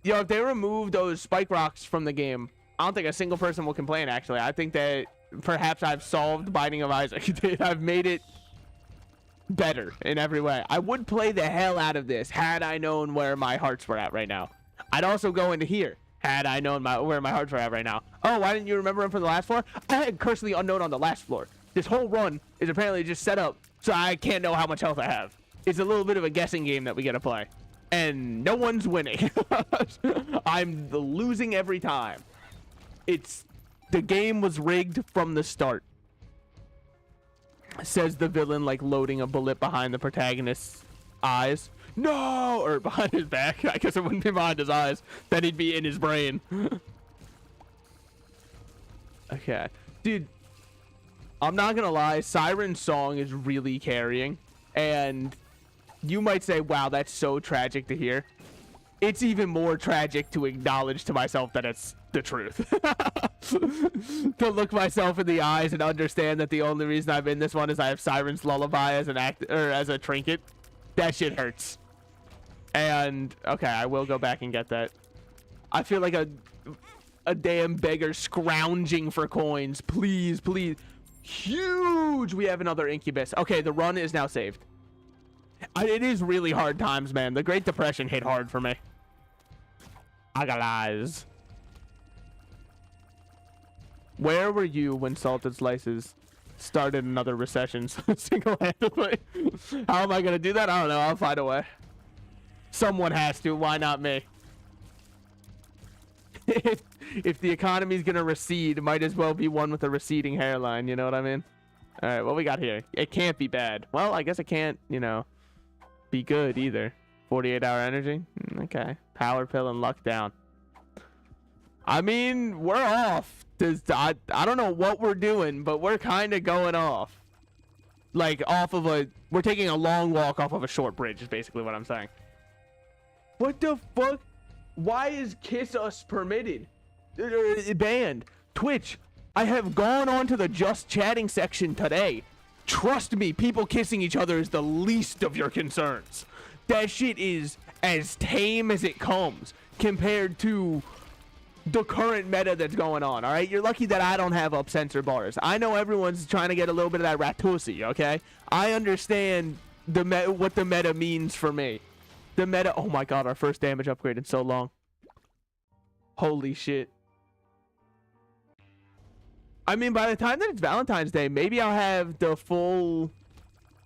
they remove those spike rocks from the game, I don't think a single person will complain, actually. I think that perhaps I've solved Binding of Isaac. I've made it better in every way. I would play the hell out of this had I known where my hearts were at right now. I'd also go into here had I known where my hearts were at right now. Oh, why didn't you remember them from the last floor? I had Curse of the Unknown on the last floor. This whole run is apparently just set up so I can't know how much health I have. It's a little bit of a guessing game that we get to play. And no one's winning. I'm losing every time. It's The game was rigged from the start. Says the villain, like loading a bullet behind the protagonist's eyes. No! Or behind his back. I guess it wouldn't be behind his eyes. Then he'd be in his brain. Okay. Dude, I'm not gonna lie. Siren's song is really carrying. And you might say, wow, that's so tragic to hear. It's even more tragic to acknowledge to myself that it's the truth. To look myself in the eyes and understand that the only reason I'm in this one is I have Siren's Lullaby as an as a trinket. That shit hurts. And okay, I will go back and get that. I feel like a damn beggar scrounging for coins. Please, please. Huge. We have another incubus. Okay, the run is now saved. It is really hard times, man. The Great Depression hit hard for me. I got eyes. Where were you when Salted Slices started another recession single-handedly? How am I gonna do that? I don't know. I'll find a way. Someone has to. Why not me? If the economy's gonna recede, it might as well be one with a receding hairline. You know what I mean? All right, what we got here? It can't be bad. Well, I guess it can't, you know, be good either. 48-hour energy. Okay. Power pill and luck down. I mean, we're off. I don't know what we're doing, but we're kind of going off. Like, off of a... We're taking a long walk off of a short bridge is basically what I'm saying. What the fuck? Why is Kiss Us permitted? Banned. Twitch, I have gone on to the Just Chatting section today. Trust me, people kissing each other is the least of your concerns. That shit is as tame as it comes compared to the current meta that's going on, all right? You're lucky that I don't have up censor bars. I know everyone's trying to get a little bit of that Ratusi, okay? I understand what the meta means for me. The meta... Oh my god, our first damage upgrade in so long. Holy shit. I mean, by the time that it's Valentine's Day, maybe I'll have the full...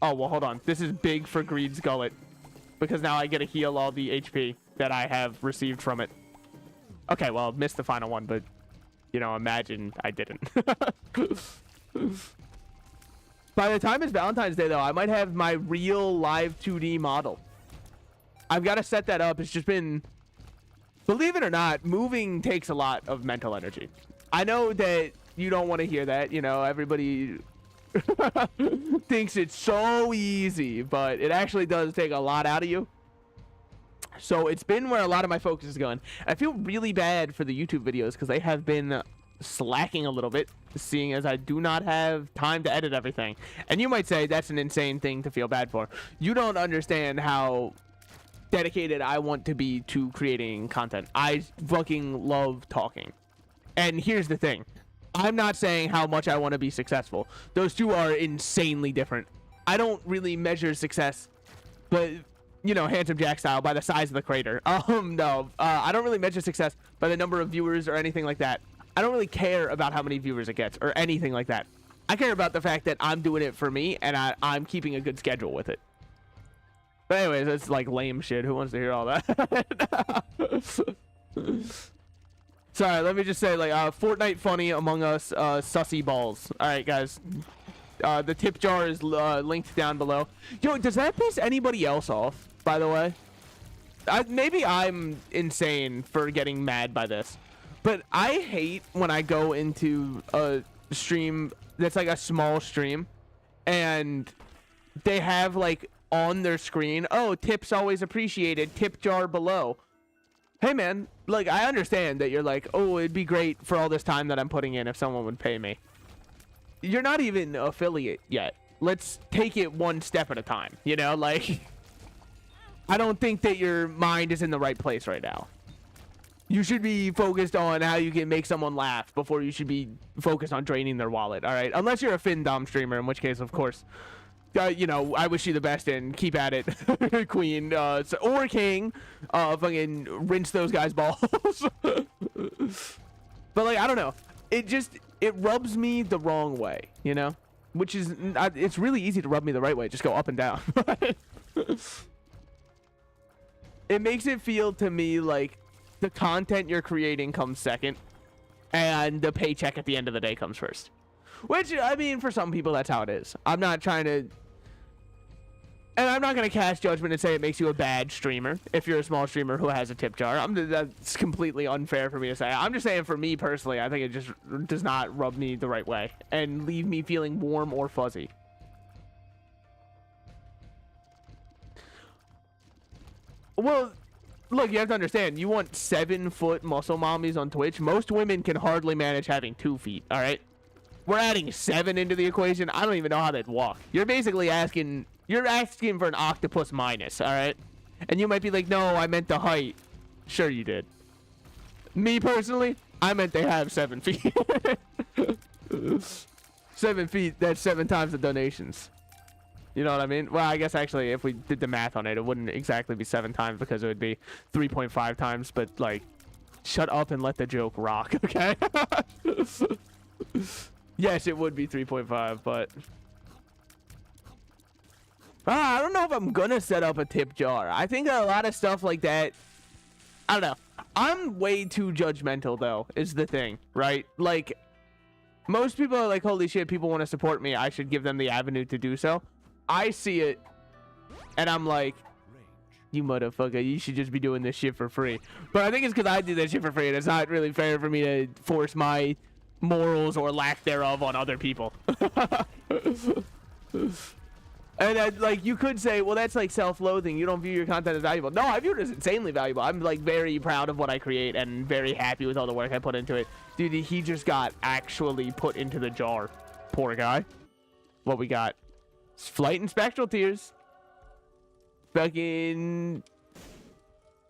Oh, well, hold on. This is big for Greed's Gullet. Because now I get to heal all the HP that I have received from it. Okay, well, missed the final one, but, you know, imagine I didn't. By the time it's Valentine's Day, though, I might have my real live 2D model. I've got to set that up. It's just been... Believe it or not, moving takes a lot of mental energy. I know that you don't want to hear that. You know, everybody thinks it's so easy, but it actually does take a lot out of you. So it's been where a lot of my focus is going. I feel really bad for the YouTube videos because they have been slacking a little bit, seeing as I do not have time to edit everything. And you might say that's an insane thing to feel bad for. You don't understand how dedicated I want to be to creating content. I fucking love talking. And here's the thing. I'm not saying how much I want to be successful. Those two are insanely different. I don't really measure success, but... You know, Handsome Jack style, by the size of the crater. No, I don't really measure success by the number of viewers or anything like that. I don't really care about how many viewers it gets or anything like that. I care about the fact that I'm doing it for me and I'm keeping a good schedule with it. But anyways, it's like lame shit. Who wants to hear all that? Sorry, let me just say, like, Fortnite funny Among Us, sussy balls. All right, guys. The tip jar is linked down below. Yo, does that piss anybody else off, by the way? Maybe I'm insane for getting mad by this, but I hate when I go into a stream that's like a small stream and they have like on their screen, oh, tips always appreciated, tip jar below. Hey man, like, I understand that you're like, oh, it'd be great for all this time that I'm putting in if someone would pay me. You're not even affiliate yet. Let's take it one step at a time, you know? Like, I don't think that your mind is in the right place right now. You should be focused on how you can make someone laugh before you should be focused on draining their wallet, all right? Unless you're a FinDom streamer, in which case, of course, you know, I wish you the best and keep at it, Queen, or King. Fucking rinse those guys' balls. But, like, I don't know. It rubs me the wrong way, you know? Which is, it's really easy to rub me the right way. Just go up and down. It makes it feel to me like the content you're creating comes second. and the paycheck at the end of the day comes first. Which, I mean, for some people, that's how it is. I'm not trying to... And I'm not going to cast judgment and say it makes you a bad streamer if you're a small streamer who has a tip jar. That's completely unfair for me to say. I'm just saying for me personally, I think it just does not rub me the right way and leave me feeling warm or fuzzy. Well, look, you have to understand, you want 7-foot muscle mommies on Twitch. Most women can hardly manage having 2 feet, all right? We're adding 7 into the equation. I don't even know how they'd walk. You're basically asking... You're asking for an octopus minus, all right? And you might be like, no, I meant the height. Sure you did. Me personally, I meant they have 7 feet. 7 feet, that's 7 times the donations. You know what I mean? Well, I guess actually if we did the math on it, it wouldn't exactly be 7 times because it would be 3.5 times. But like, shut up and let the joke rock, okay? Yes, it would be 3.5, but... I don't know if I'm gonna set up a tip jar. I think a lot of stuff like that, I don't know. I'm way too judgmental though, is the thing, right? Like, most people are like, holy shit, people want to support me. I should give them the avenue to do so. I see it, and I'm like, you motherfucker, you should just be doing this shit for free. But I think it's because I do that shit for free, and it's not really fair for me to force my morals or lack thereof on other people. And like, you could say, well, that's like self-loathing. You don't view your content as valuable. No, I view it as insanely valuable. I'm like very proud of what I create and very happy with all the work I put into it. Dude, he just got actually put into the jar. Poor guy. What we got? Flight and spectral tears. Fucking...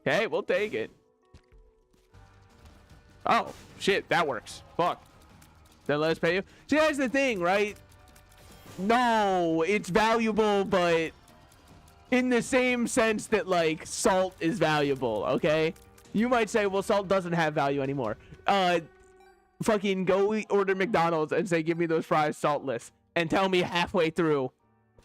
Hey, we'll take it. Oh, shit, that works. Fuck. Then let us pay you. See, that's the thing, right? No, it's valuable, but in the same sense that, like, salt is valuable, okay? You might say, well, salt doesn't have value anymore. Fucking go order McDonald's and say, give me those fries saltless. And tell me halfway through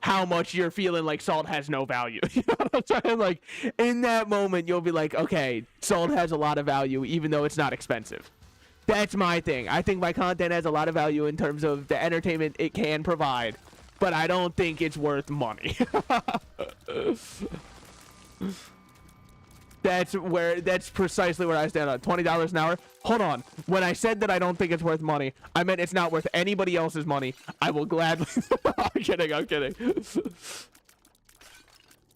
how much you're feeling like salt has no value. You know what I'm saying? Like, in that moment, you'll be like, okay, salt has a lot of value, even though it's not expensive. That's my thing. I think my content has a lot of value in terms of the entertainment it can provide, but I don't think it's worth money. That's precisely where I stand on $20 an hour. Hold on. When I said that I don't think it's worth money, I meant it's not worth anybody else's money. I will gladly... I'm kidding. I'm kidding.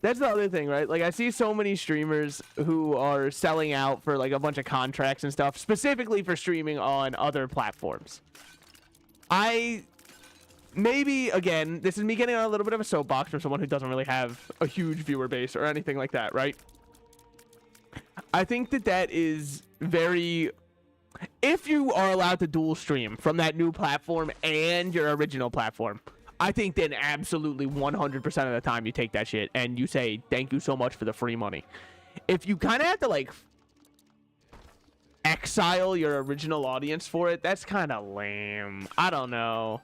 That's the other thing, right? Like, I see so many streamers who are selling out for, like, a bunch of contracts and stuff, specifically for streaming on other platforms. Maybe, again, this is me getting on a little bit of a soapbox from someone who doesn't really have a huge viewer base or anything like that, right? I think that that is very... If you are allowed to dual stream from that new platform and your original platform, I think then absolutely 100% of the time you take that shit and you say, thank you so much for the free money. If you kind of have to, like, exile your original audience for it, that's kind of lame. I don't know.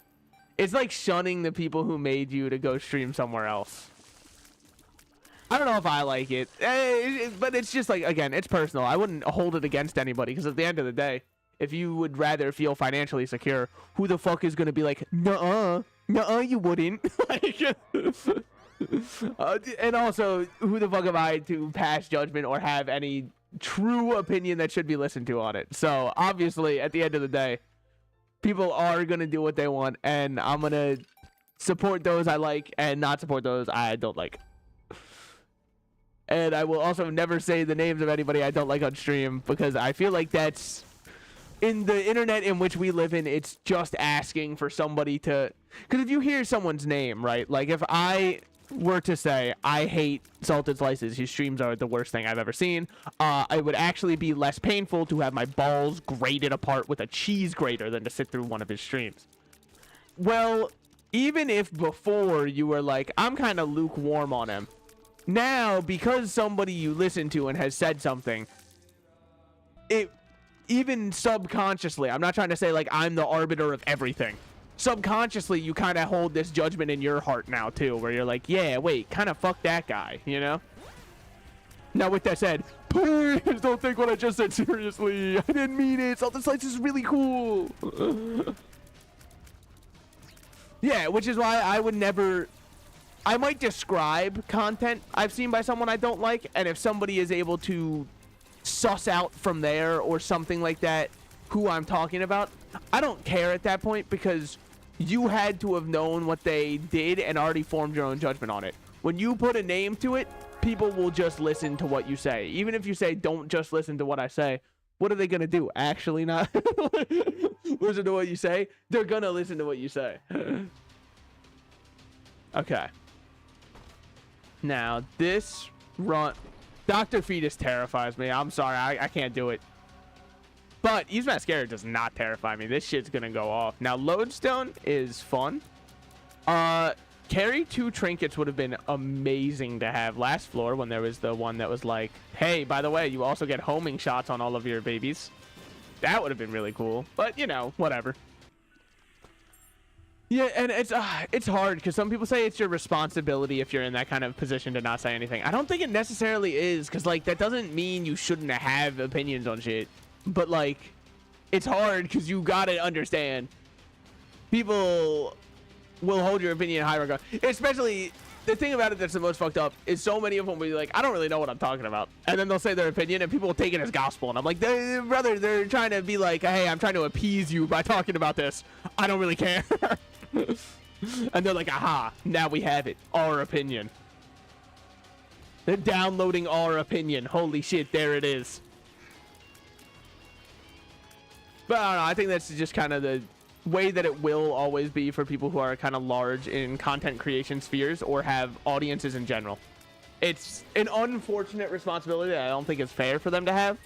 It's like shunning the people who made you to go stream somewhere else. I don't know if I like it, but it's just like, again, it's personal. I wouldn't hold it against anybody because at the end of the day, if you would rather feel financially secure, who the fuck is going to be like, nuh-uh, you wouldn't. Like, and also, who the fuck am I to pass judgment or have any true opinion that should be listened to on it? So, obviously, at the end of the day, people are going to do what they want, and I'm going to support those I like and not support those I don't like. And I will also never say the names of anybody I don't like on stream, because I feel like that's... In the internet in which we live in, it's just asking for somebody to... Because if you hear someone's name, right? Like, if I were to say, I hate Salted Slices, his streams are the worst thing I've ever seen, it would actually be less painful to have my balls grated apart with a cheese grater than to sit through one of his streams. Well, even if before you were like, I'm kind of lukewarm on him, now, because somebody you listen to and has said something, it... Even subconsciously, I'm not trying to say like I'm the arbiter of everything. Subconsciously, you kind of hold this judgment in your heart now too, where you're like, yeah, wait, kind of fuck that guy, you know? Now, with that said, please don't think what I just said seriously. I didn't mean it. Salted Slice is really cool. Yeah, which is why I would never... I might describe content I've seen by someone I don't like, and if somebody is able to suss out from there or something like that who I'm talking about, I don't care at that point, because you had to have known what they did and already formed your own judgment on it. When you put a name to it, people will just listen to what you say. Even if you say, don't just listen to what I say, what are they going to do? Actually not listen to what you say? They're going to listen to what you say. Okay. Now, this run... Dr. Fetus terrifies me. I'm sorry. I can't do it. But Ease Mascara does not terrify me. This shit's going to go off. Now, Lodestone is fun. Carry 2 trinkets would have been amazing to have last floor when there was the one that was like, hey, by the way, you also get homing shots on all of your babies. That would have been really cool. But, you know, whatever. Yeah, and it's hard because some people say it's your responsibility if you're in that kind of position to not say anything. I don't think it necessarily is, because, like, that doesn't mean you shouldn't have opinions on shit. But, like, it's hard because you gotta understand. People will hold your opinion in high regard. Especially, the thing about it that's the most fucked up is so many of them will be like, I don't really know what I'm talking about. And then they'll say their opinion and people will take it as gospel. And I'm like, brother, they're trying to be like, hey, I'm trying to appease you by talking about this. I don't really care. And they're like, aha, now we have it. Our opinion. They're downloading our opinion. Holy shit, there it is. But I don't know, I think that's just kind of the way that it will always be for people who are kind of large in content creation spheres or have audiences in general. It's an unfortunate responsibility that I don't think is fair for them to have,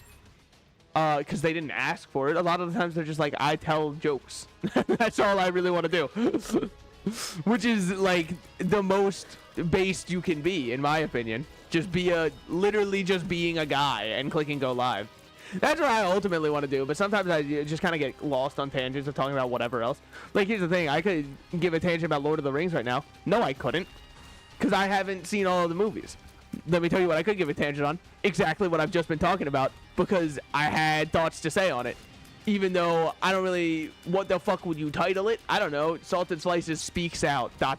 because they didn't ask for it. A lot of the times they're just like, I tell jokes. That's all I really want to do. Which is like the most based you can be, in my opinion. Just be literally just being a guy and clicking go live. That's what I ultimately want to do, but sometimes I just kind of get lost on tangents of talking about whatever else. Like, here's the thing. I could give a tangent about Lord of the Rings right now. No, I couldn't, because I haven't seen all of the movies. Let me tell you what I could give a tangent on. Exactly what I've just been talking about, because I had thoughts to say on it. Even though I don't really... What the fuck would you title it? I don't know. Salted Slices speaks out. ... I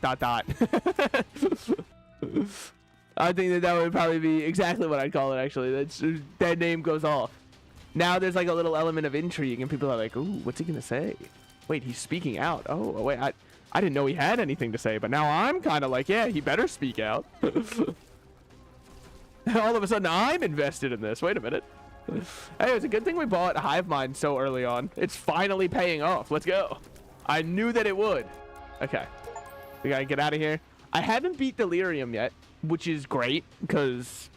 think that would probably be exactly what I'd call it, actually. That name goes off. Now there's like a little element of intrigue, and people are like, ooh, what's he gonna say? Wait, he's speaking out. Oh, wait, I didn't know he had anything to say, but now I'm kind of like, yeah, he better speak out. All of a sudden, I'm invested in this. Wait a minute. Hey, it's a good thing we bought Hive Mind so early on. It's finally paying off. Let's go. I knew that it would. Okay. We gotta get out of here. I haven't beat Delirium yet, which is great, because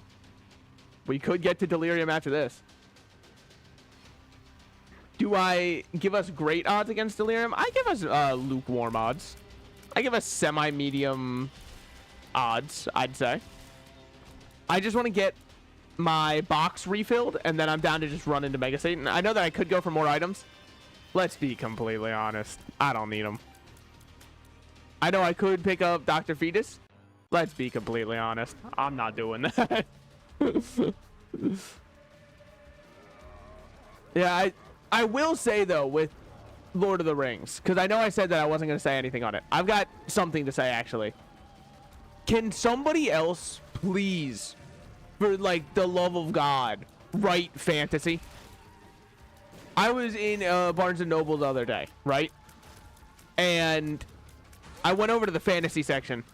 we could get to Delirium after this. Do I give us great odds against Delirium? I give us lukewarm odds. I give us semi-medium odds, I'd say. I just want to get my box refilled, and then I'm down to just run into Mega Satan. I know that I could go for more items. Let's be completely honest. I don't need them. I know I could pick up Dr. Fetus. Let's be completely honest. I'm not doing that. Yeah, I will say, though, with Lord of the Rings, because I know I said that I wasn't going to say anything on it. I've got something to say, actually. Can somebody else, please, for, like, the love of God, write fantasy? I was in Barnes & Noble the other day, right? And I went over to the fantasy section.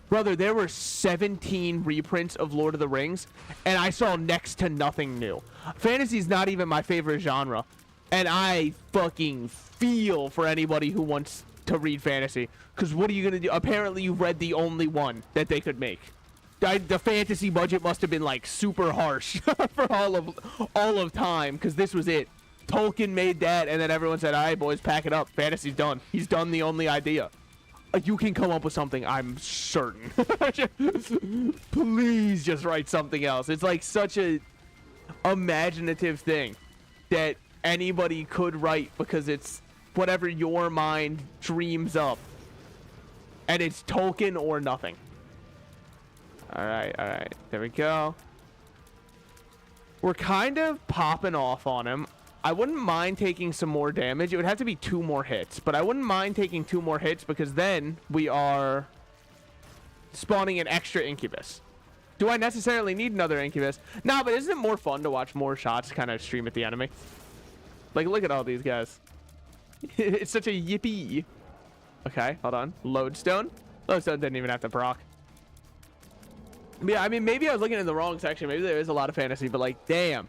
Brother, there were 17 reprints of Lord of the Rings, and I saw next to nothing new. Fantasy's not even my favorite genre, and I fucking feel for anybody who wants to read fantasy, because what are you going to do? Apparently, you've read the only one that they could make. The fantasy budget must have been, like, super harsh for all of time, because this was it. Tolkien made that, and then everyone said, all right, boys, pack it up. Fantasy's done. He's done the only idea. You can come up with something, I'm certain. Please just write something else. It's like such a imaginative thing that anybody could write, because it's whatever your mind dreams up. And it's Tolkien or nothing. Alright, alright. There we go. We're kind of popping off on him. I wouldn't mind taking some more damage. It would have to be 2 more hits, but I wouldn't mind taking 2 more hits because then we are spawning an extra incubus. Do I necessarily need another incubus? No, but isn't it more fun to watch more shots kind of stream at the enemy? Like, look at all these guys. It's such a yippee. Okay, hold on. Lodestone. Lodestone didn't even have to proc. Yeah, I mean, maybe I was looking in the wrong section. Maybe there is a lot of fantasy, but like, damn.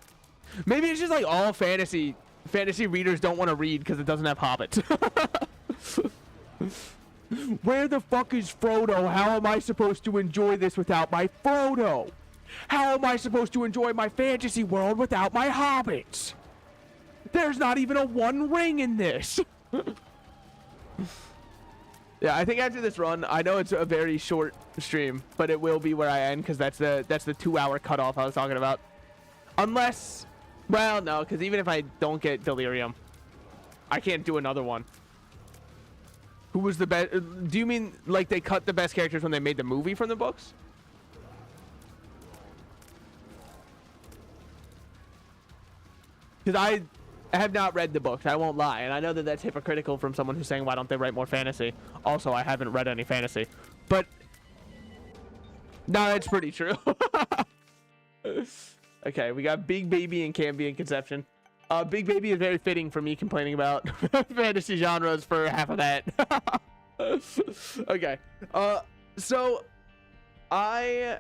Maybe it's just like all fantasy readers don't want to read because it doesn't have hobbits. Where the fuck is Frodo? How am I supposed to enjoy this without my Frodo? How am I supposed to enjoy my fantasy world without my hobbits? There's not even a 1 ring in this. Yeah, I think after this run, I know it's a very short stream, but it will be where I end because that's the 2-hour cutoff I was talking about. Unless, well, no, because even if I don't get delirium, I can't do another one. Who was the best? Do you mean like they cut the best characters when they made the movie from the books? Because I have not read the books, I won't lie, and I know that that's hypocritical from someone who's saying, why don't they write more fantasy? Also, I haven't read any fantasy, but no, it's pretty true. Okay, we got Big Baby and Cambion Conception. Big Baby is very fitting for me complaining about fantasy genres for half of that. Okay, so I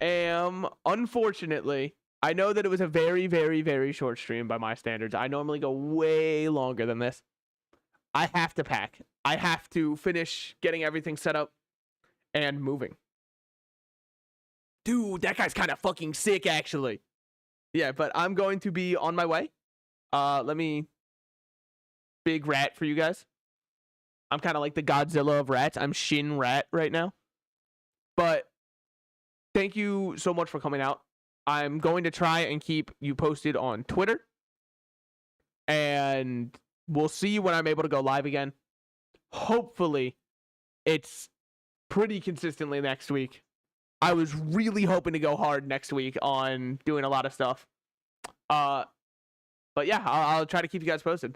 am, unfortunately, I know that it was a very, very, very short stream by my standards. I normally go way longer than this. I have to pack. I have to finish getting everything set up and moving. Dude, that guy's kind of fucking sick, actually. Yeah, but I'm going to be on my way. Let me... Big rat for you guys. I'm kind of like the Godzilla of rats. I'm Shin Rat right now. But thank you so much for coming out. I'm going to try and keep you posted on Twitter. And we'll see when I'm able to go live again. Hopefully, it's pretty consistently next week. I was really hoping to go hard next week on doing a lot of stuff. But yeah, I'll try to keep you guys posted.